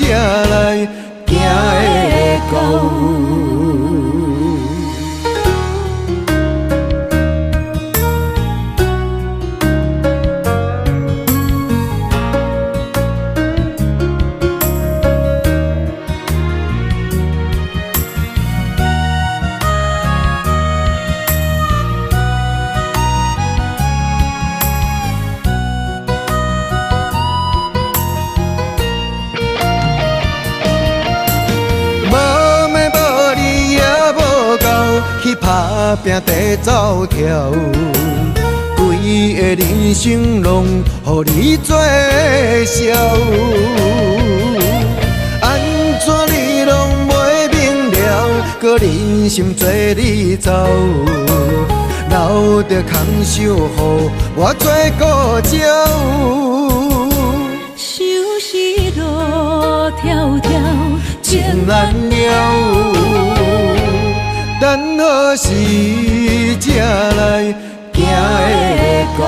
来行会到？拼地走跳，规个人生拢予你做笑。安怎你拢袂明了，搁忍心做你走，留着空手予我做顾鸟。收拾路迢迢，情难了，等何时才来行会到？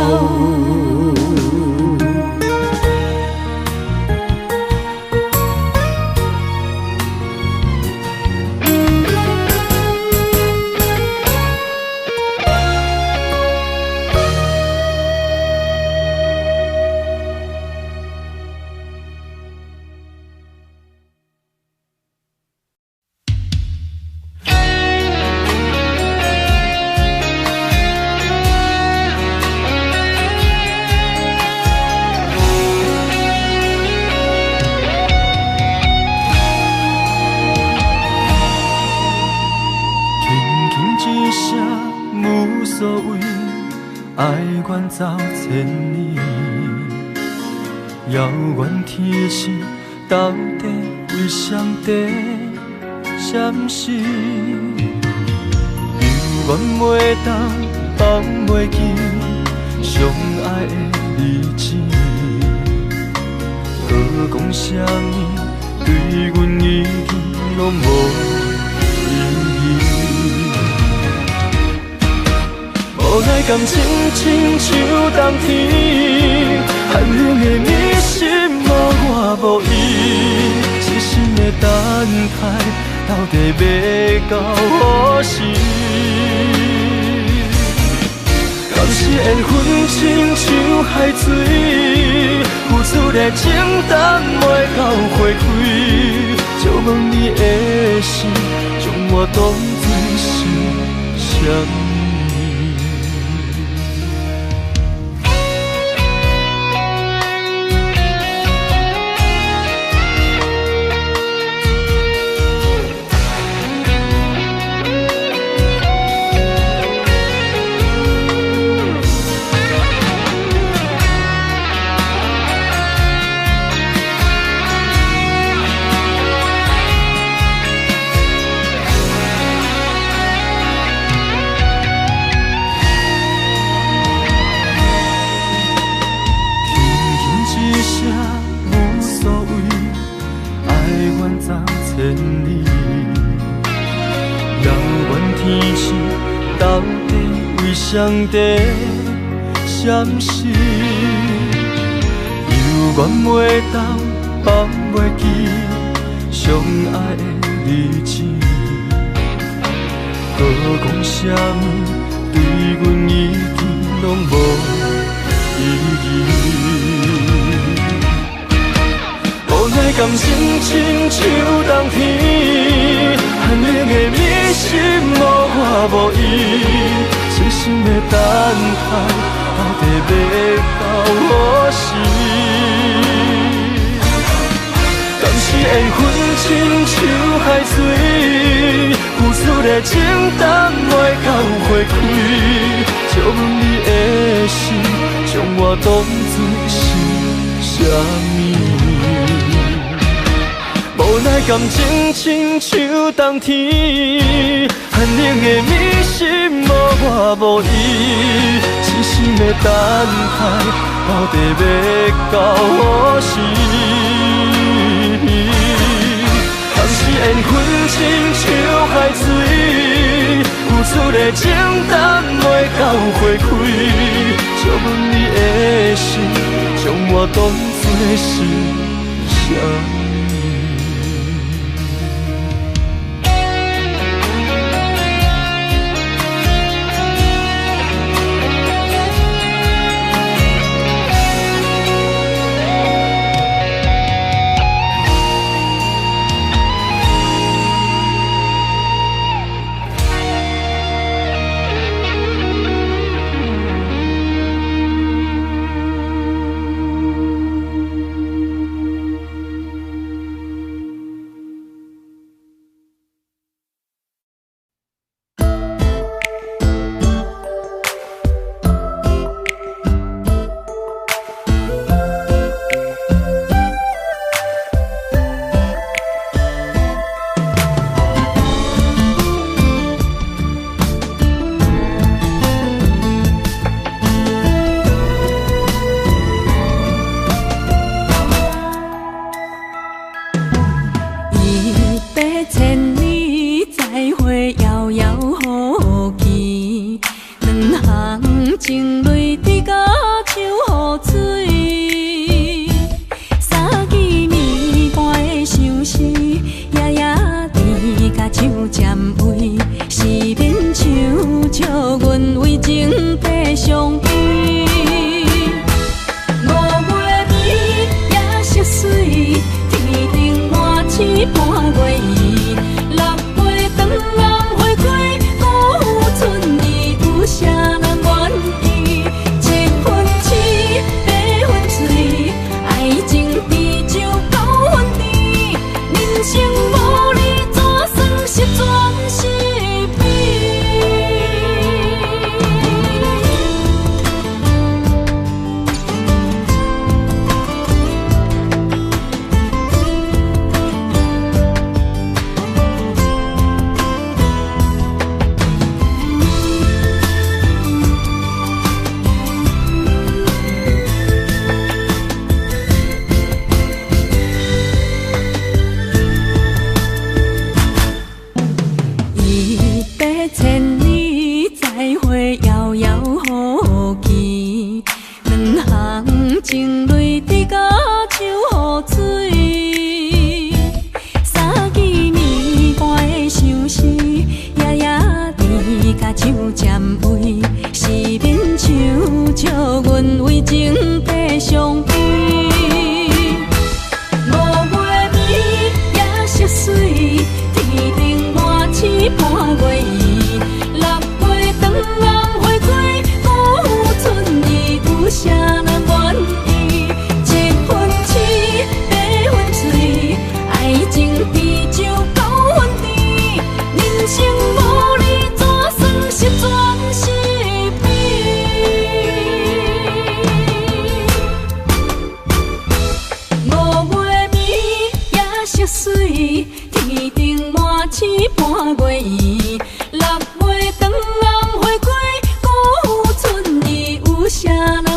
走千里，遥远天星到底为上帝闪烁？犹原袂当放袂记相爱的日子，搁讲啥物对阮已经拢无意义。无奈感情亲像冬天，寒冷的你心无我无伊，痴心的等待，到底要到何时？敢是缘分亲像海水，付出的情等袂到回馈，借问你的心，将我当作是啥物？上帝闪烁，犹原袂当放袂记相爱的日子，搁讲啥物对阮已经拢无意义。无奈感情亲像冬天，寒冷的你心无我无伊。痴心的等待，到底要到何时？敢是缘分亲像海水，付出的情等袂到回馈，借问你的心，将我当作是啥物？无奈感情亲像冬天，寒冷的你心无我无伊，痴心的等待，到底要到何时？当时缘分亲像海水，付出的情等袂到回馈，借问你的心，将我当作是啥物？阮为情地相陪。水，天顶满星半月圆，6月长红花开，孤春意，有啥人愿意？7分痴，8分醉，爱情比酒9分甜，人生无你怎算是全是美？千里再会，遥遥无期。两行情泪滴甲手雨水。三更暝半的相思，夜夜甜甲手占位。是免唱笑阮为情地相陪。5月暝夜色水，天顶满星半月圆。啥人愿意？7分痴，8分醉，爱情比酒9分甜，人生无你怎算是全是美？5月暝夜色水，天顶满星半月圆，6月长红花开，孤春意，有啥人？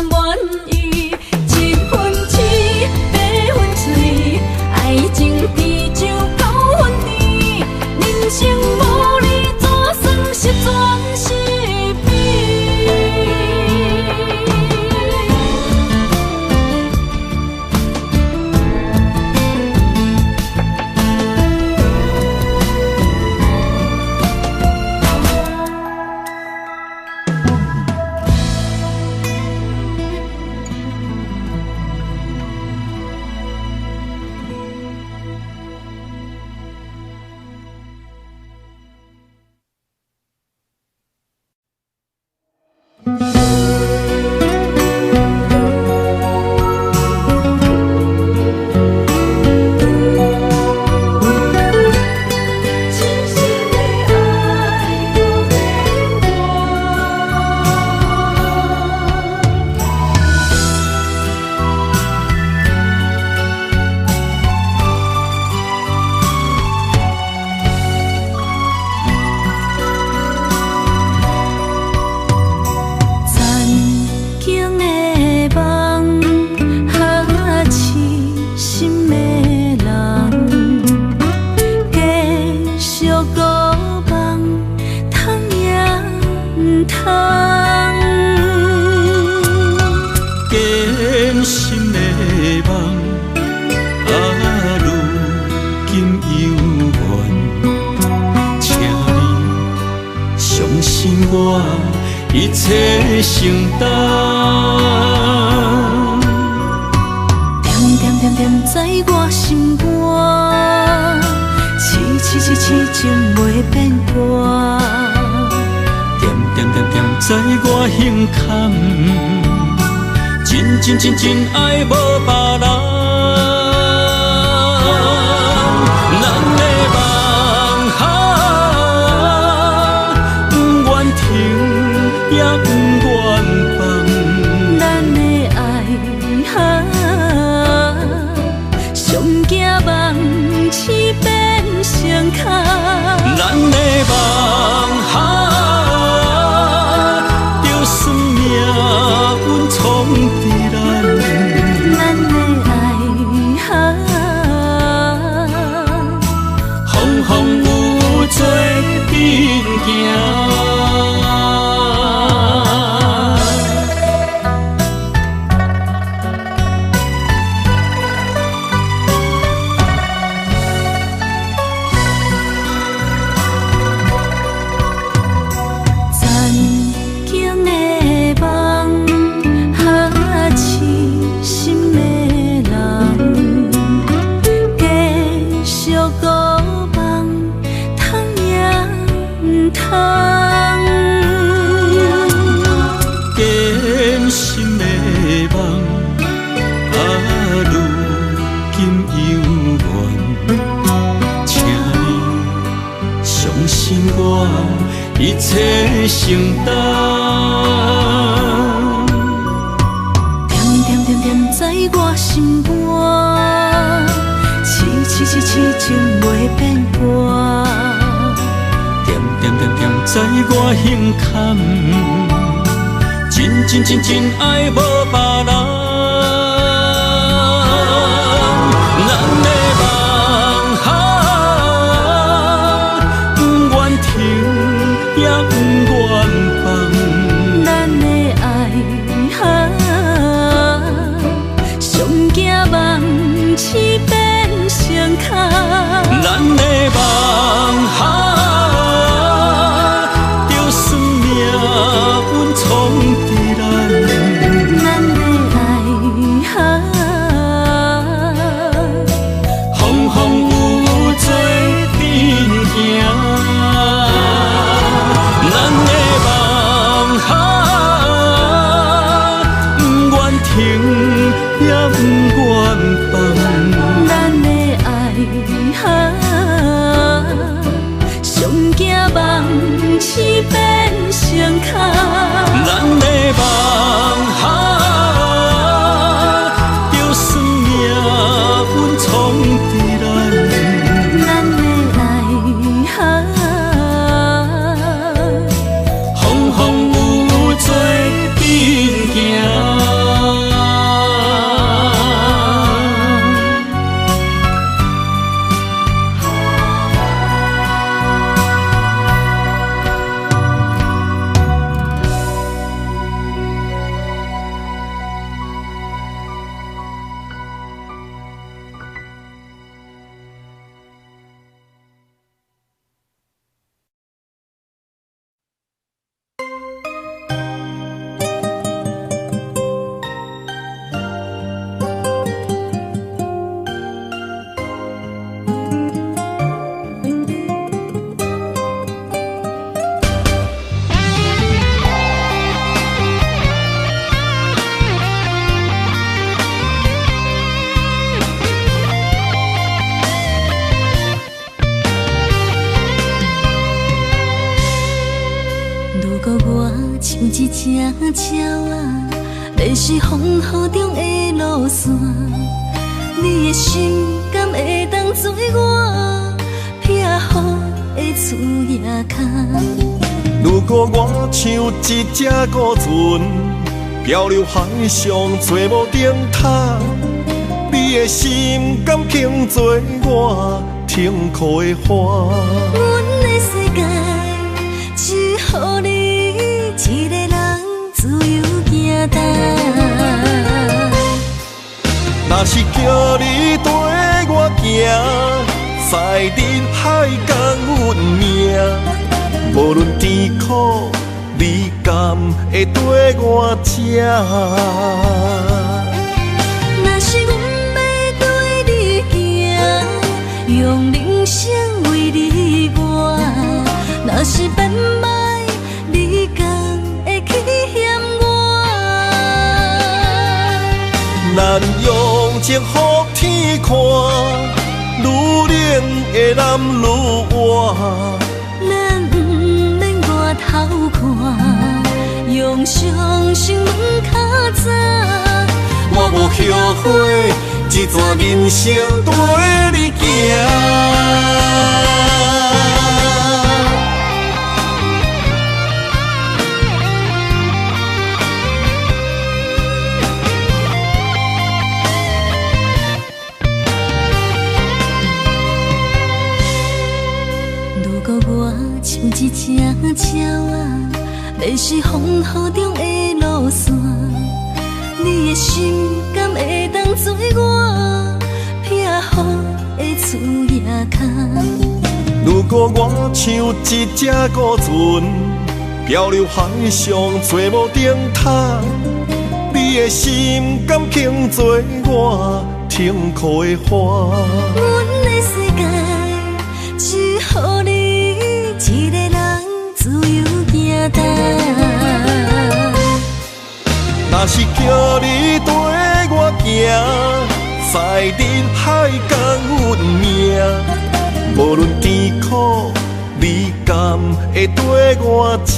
一切承担，点点点点在我心肝，痴情袂变卦，点点点点在我胸坎，真爱无别人。咱的梦不愿停，也不愿放。咱的爱上惊梦痴变成空。咱的梦就算命运冲伫咱。咱的爱风风有做阵行。在我胸坎，真爱无别人。咱的梦不愿停，也不愿放。咱的爱上惊梦痴变成空。咱的梦就算命运冲伫咱，咱的爱风风雨做阵行。咱的梦不愿停，也不愿放。咱的爱上惊梦痴变成空。咱的梦就算命运冲伫咱，咱的爱风风雨雨做阵行。像一只鸟啊，迷失风雨中的路线。你的心敢会当做我撇雨的厝夜空？如果我像一只孤船，漂流海上做无顶塔，你的心敢肯做我停靠的花？阮的世界只予你一个人自由行动。若是叫你跟我行，在人海共运命，无论甜苦，你甘会跟我吃？若是阮要对你行，用人生为你活，若是变歹，你敢会去嫌我？咱用情予天看，愈冷的男愈活。咱不免外头看，用双心问较早。我无后悔，一段人生跟你行。如果我像一只鸟啊，迷失风雨中的路线，你的心敢会当做我撇雨的厝夜空？如果我像一只孤船，漂流海上做无顶塔，你的心敢肯做我停靠的花？阮的世界只予你一个人自由行动。若是叫你跟我行，在人海共运命，无论甜苦，你甘会跟我吃？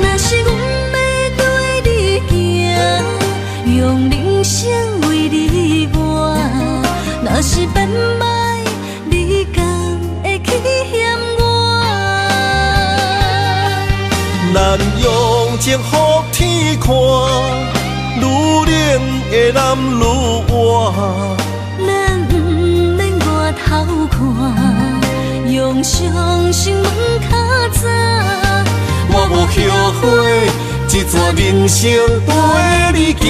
若是阮要对你行，用人生为你活，若是变歹，你敢会去咱用情予天看，愈冷的男愈活。咱不免外头看，用伤心问较早。我无后悔，这段人生陪你行。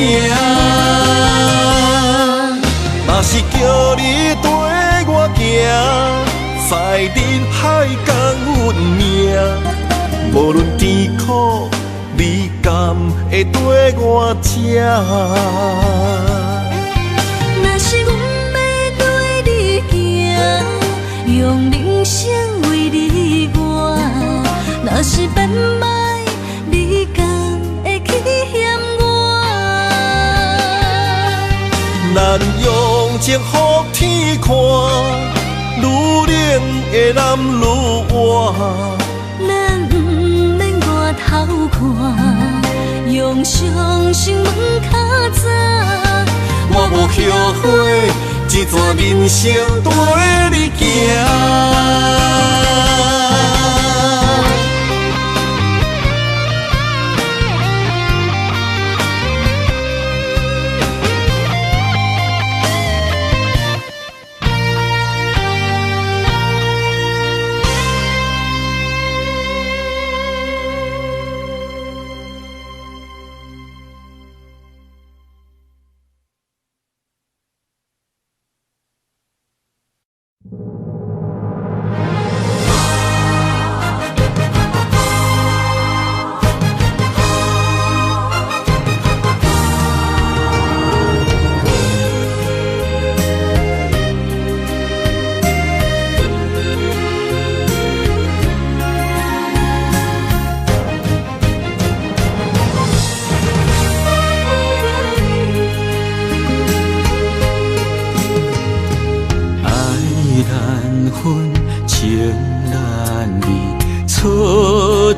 若是叫你跟我行，在人海共运命。无论甜苦，你甘会跟我吃？若是阮要对你行，用人生为你活。若是变歹，你敢会去嫌我？咱用情予天看，愈冷的男愈活。咱不免外头看，用伤心问较早。我无后悔，这段人生陪你行。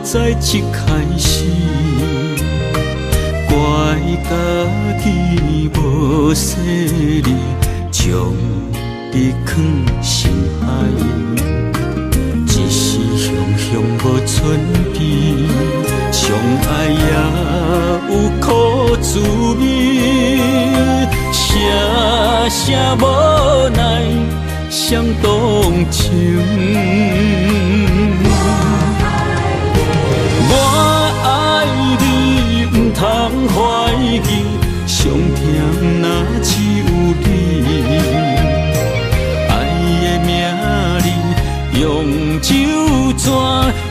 在一开始，怪家己无细腻，将你放心海。一时雄雄无存边，相爱也有苦滋味，声声无奈伤动情。通怀疑，上甜若只有你。爱的名字用酒泉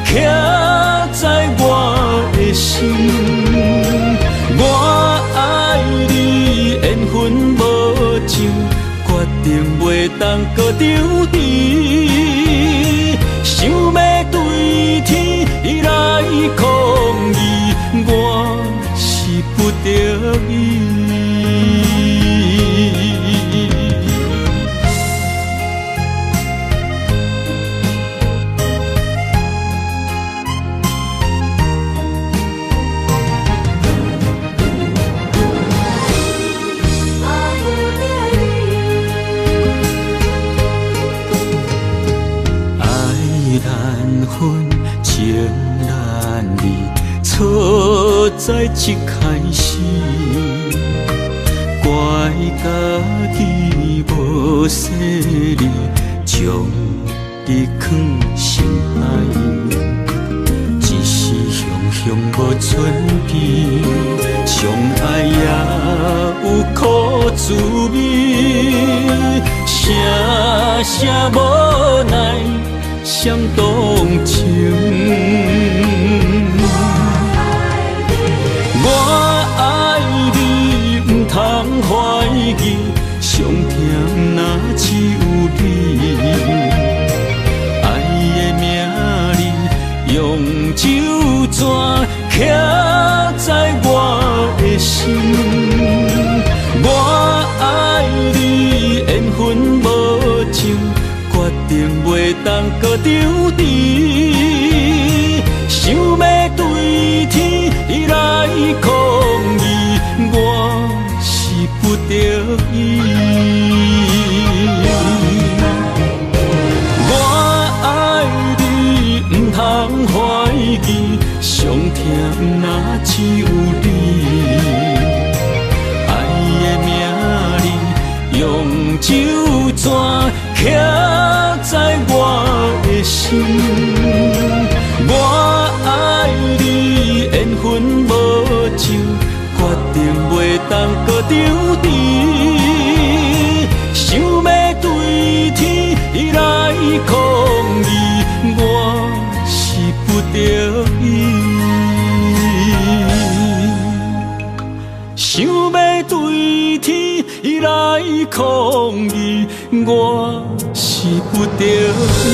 刻在我的心。我爱你，缘分无尽，决定袂当搁丢弃。想要对天来抗议，我不得已。爱难分，情难离，错在一开始。怪家己无细腻，将你放心海。一时雄雄无存边，相爱也有苦滋味，声声无奈伤动情。我爱你，不通怀疑，上甜若只有你。爱的名字用酒泉刻在我的心。我爱你，缘分无尽，决定袂当搁丢弃。想要对天来抗议，我是不得已。我爱你，不通怀疑，上疼只有你。爱的名字用酒泉刻在我的心，我爱你缘分无尽，决定袂当搁丢你，想要对天来抗议，我是不得已。想要对天来抗议，我是不得已。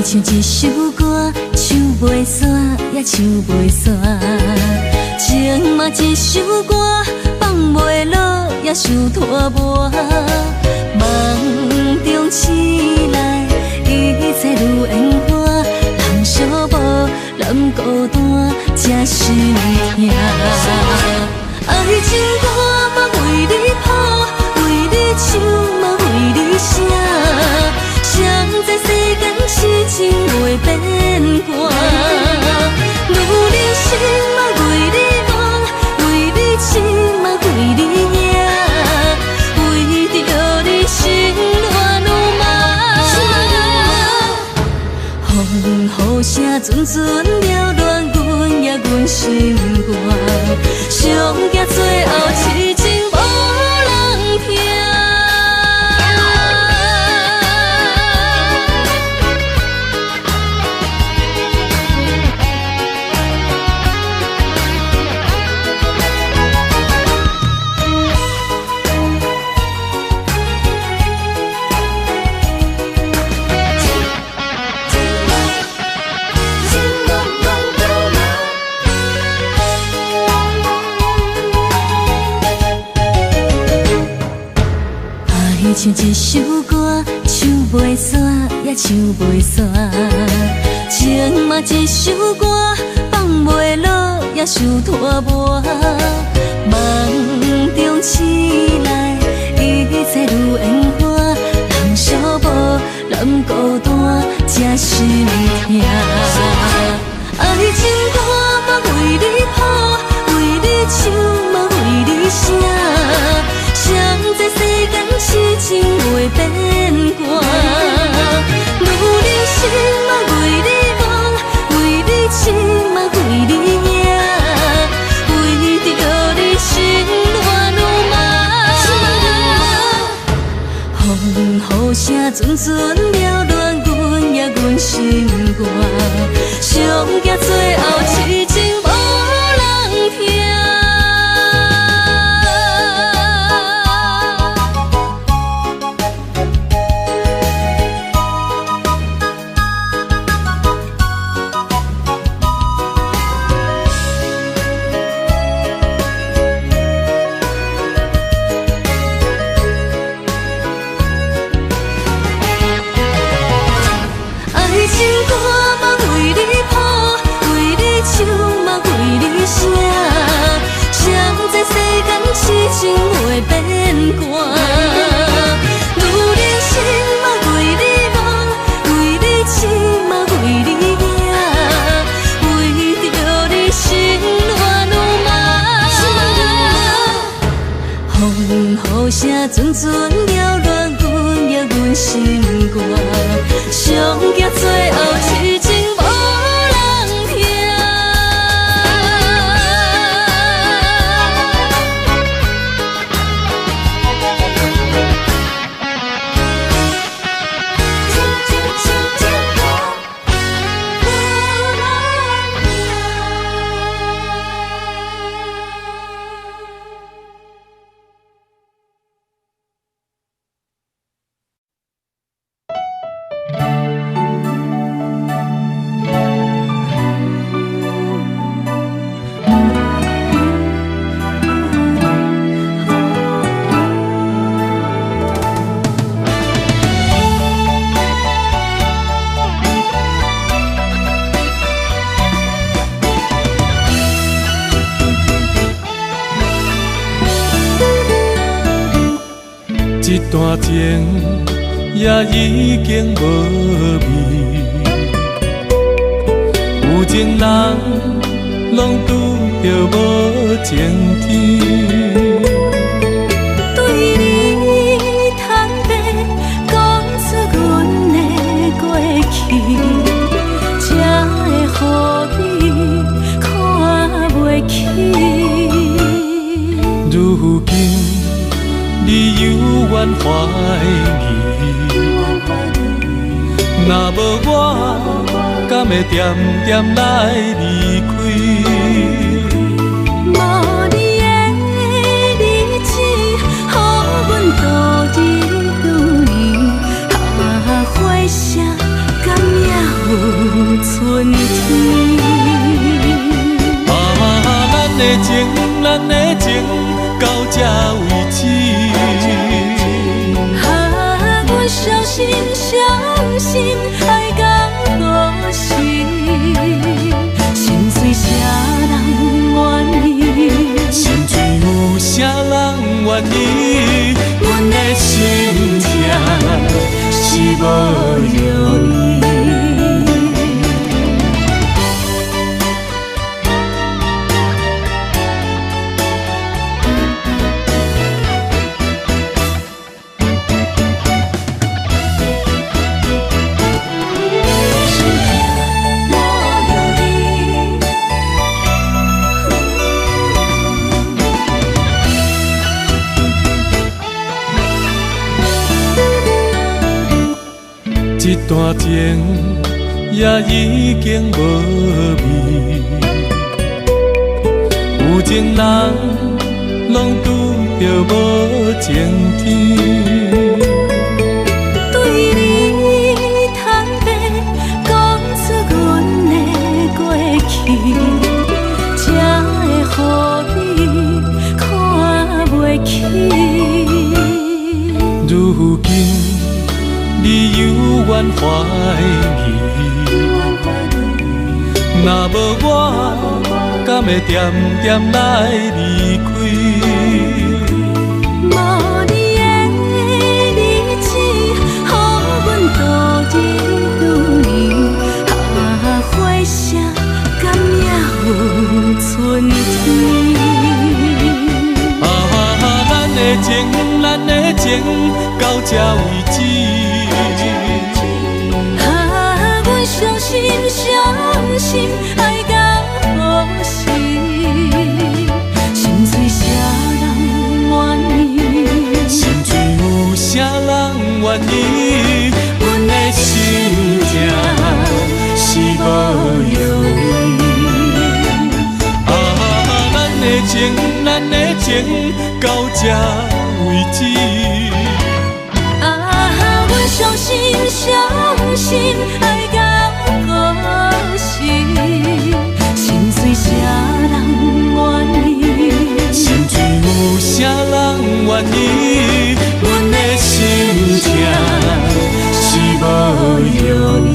像一首歌，唱袂煞也唱袂煞；情嘛一首歌，放袂落也想拖磨。梦中醒来，一切如烟花，人寂寞，人孤单，才心痛。爱情歌嘛为你谱，为你唱嘛为你写。谁知世间痴情袂变卦，女人心嘛为你梦，为你痴嘛为你赢，为着你心乱如麻。风雨声阵阵缭乱，阮也阮心肝，上惊最后痴情无人听。像一首歌，唱袂煞也唱袂煞；情嘛一首歌，放袂落也想拖磨。梦中醒来，一切如烟花，人寂寞，人孤单，才心痛。爱情歌嘛为你谱，为你唱嘛为你写。谁知世间痴情袂变卦，女人心嘛为你梦，为你痴嘛为你赢，为着你心乱如麻。风雨声阵阵缭乱，阮也阮心肝，上惊最后痴情无人听。情袂变卦，女人心嘛为你梦，为你痴嘛为你赢，为着你心乱如麻。风雨声阵阵缭乱，阮也阮心肝，上段情也已经无味，有情人拢拄着无情天。对你坦白讲出阮的过去，才会予你看袂起。如今你犹原怀疑，若无我，敢会点点来离开？无你的日子，予阮度日如年，花谢敢也有春天？咱的情，咱的情，到这为止。阮小心小心爱到何时？心碎啥人愿意？心碎有啥人愿意？阮的心痛是无容易。一段情也已经无味，有情人拢拄着无情天。对你坦白讲出阮的过去，才会予你看袂起。如今你犹原怀疑，若无我，敢会点点来离开？无你的日子，予阮度日如年，花谢敢也有春天？咱的情，咱的情，到这为止。阮小心小心爱到何时？心碎啥人愿意？心碎有啥人愿意？阮的心痛是无容易。咱的情，咱的情，到这为止。阮小心小心爱到何时？心碎啥人愿意？心碎有啥人愿意？阮的心痛是无容易。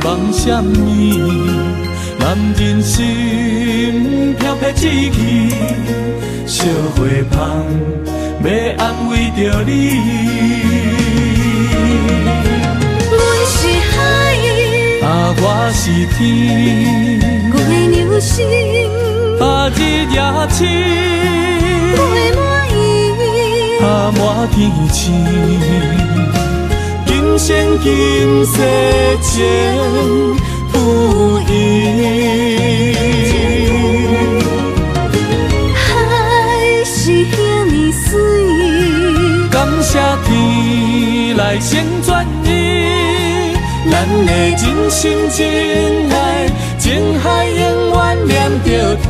梦什么？男人心飘撇志气，小花香要安慰着你。我是天，我的流星，日夜星，陪满伊，满天星，今生今世情不移。海是遐尼水，感谢天来成全伊，咱的真心真爱，情海永远念着天。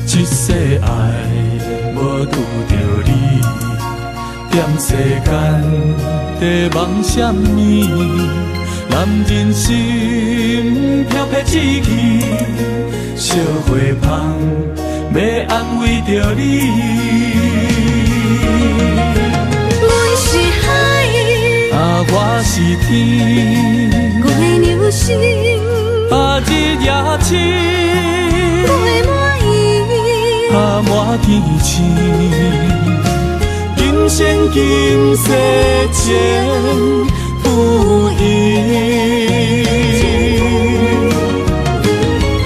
一世爱无拄着你，踮世间地梦什么？男人心飘撇志气，小花香要安慰着你。阮是海，我是天，我的流星，日夜星，陪满伊，满天星，今生今世情不移。海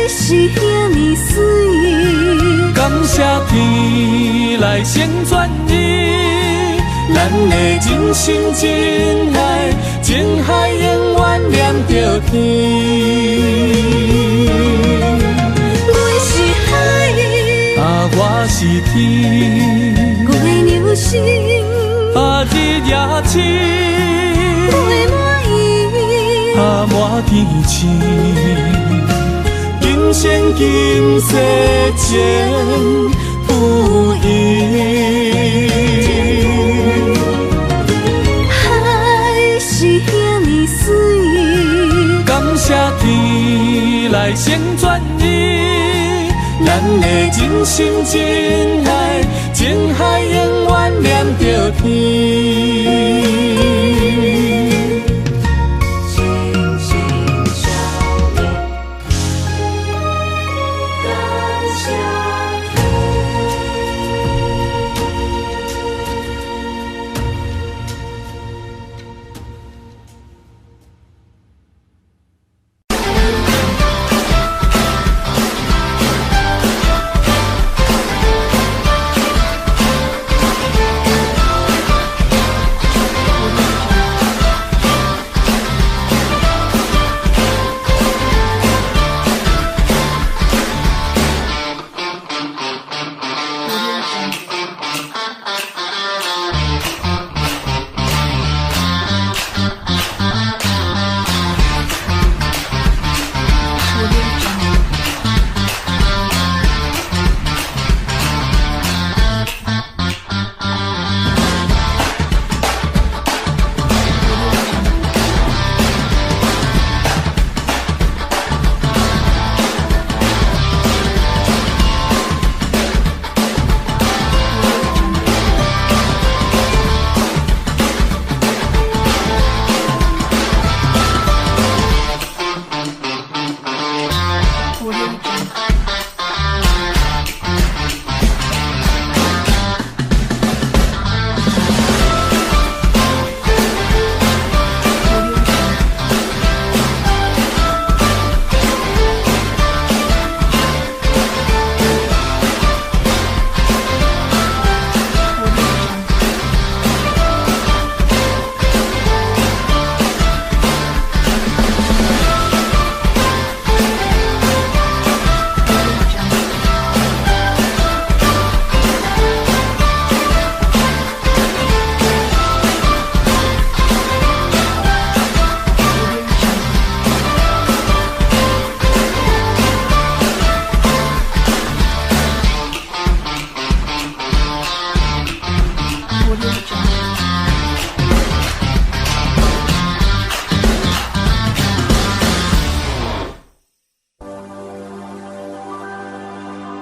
是遐尼水，感谢天来成全伊，咱的真心真爱，情海永远念着天。我是天，我的流星，日夜星，陪满伊，满天星，今生今世情不移。海是遐尼水，感谢天来成全伊，咱的真心真爱，情海永远念着天。真心相念，感谢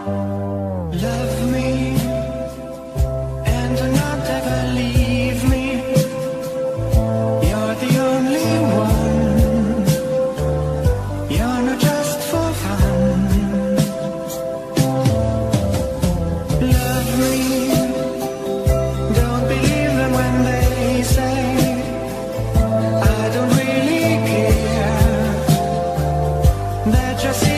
Love me and do not ever leave me. You're the only one. You're not just for fun. Love me. Don't believe them when they say I don't really care. They're just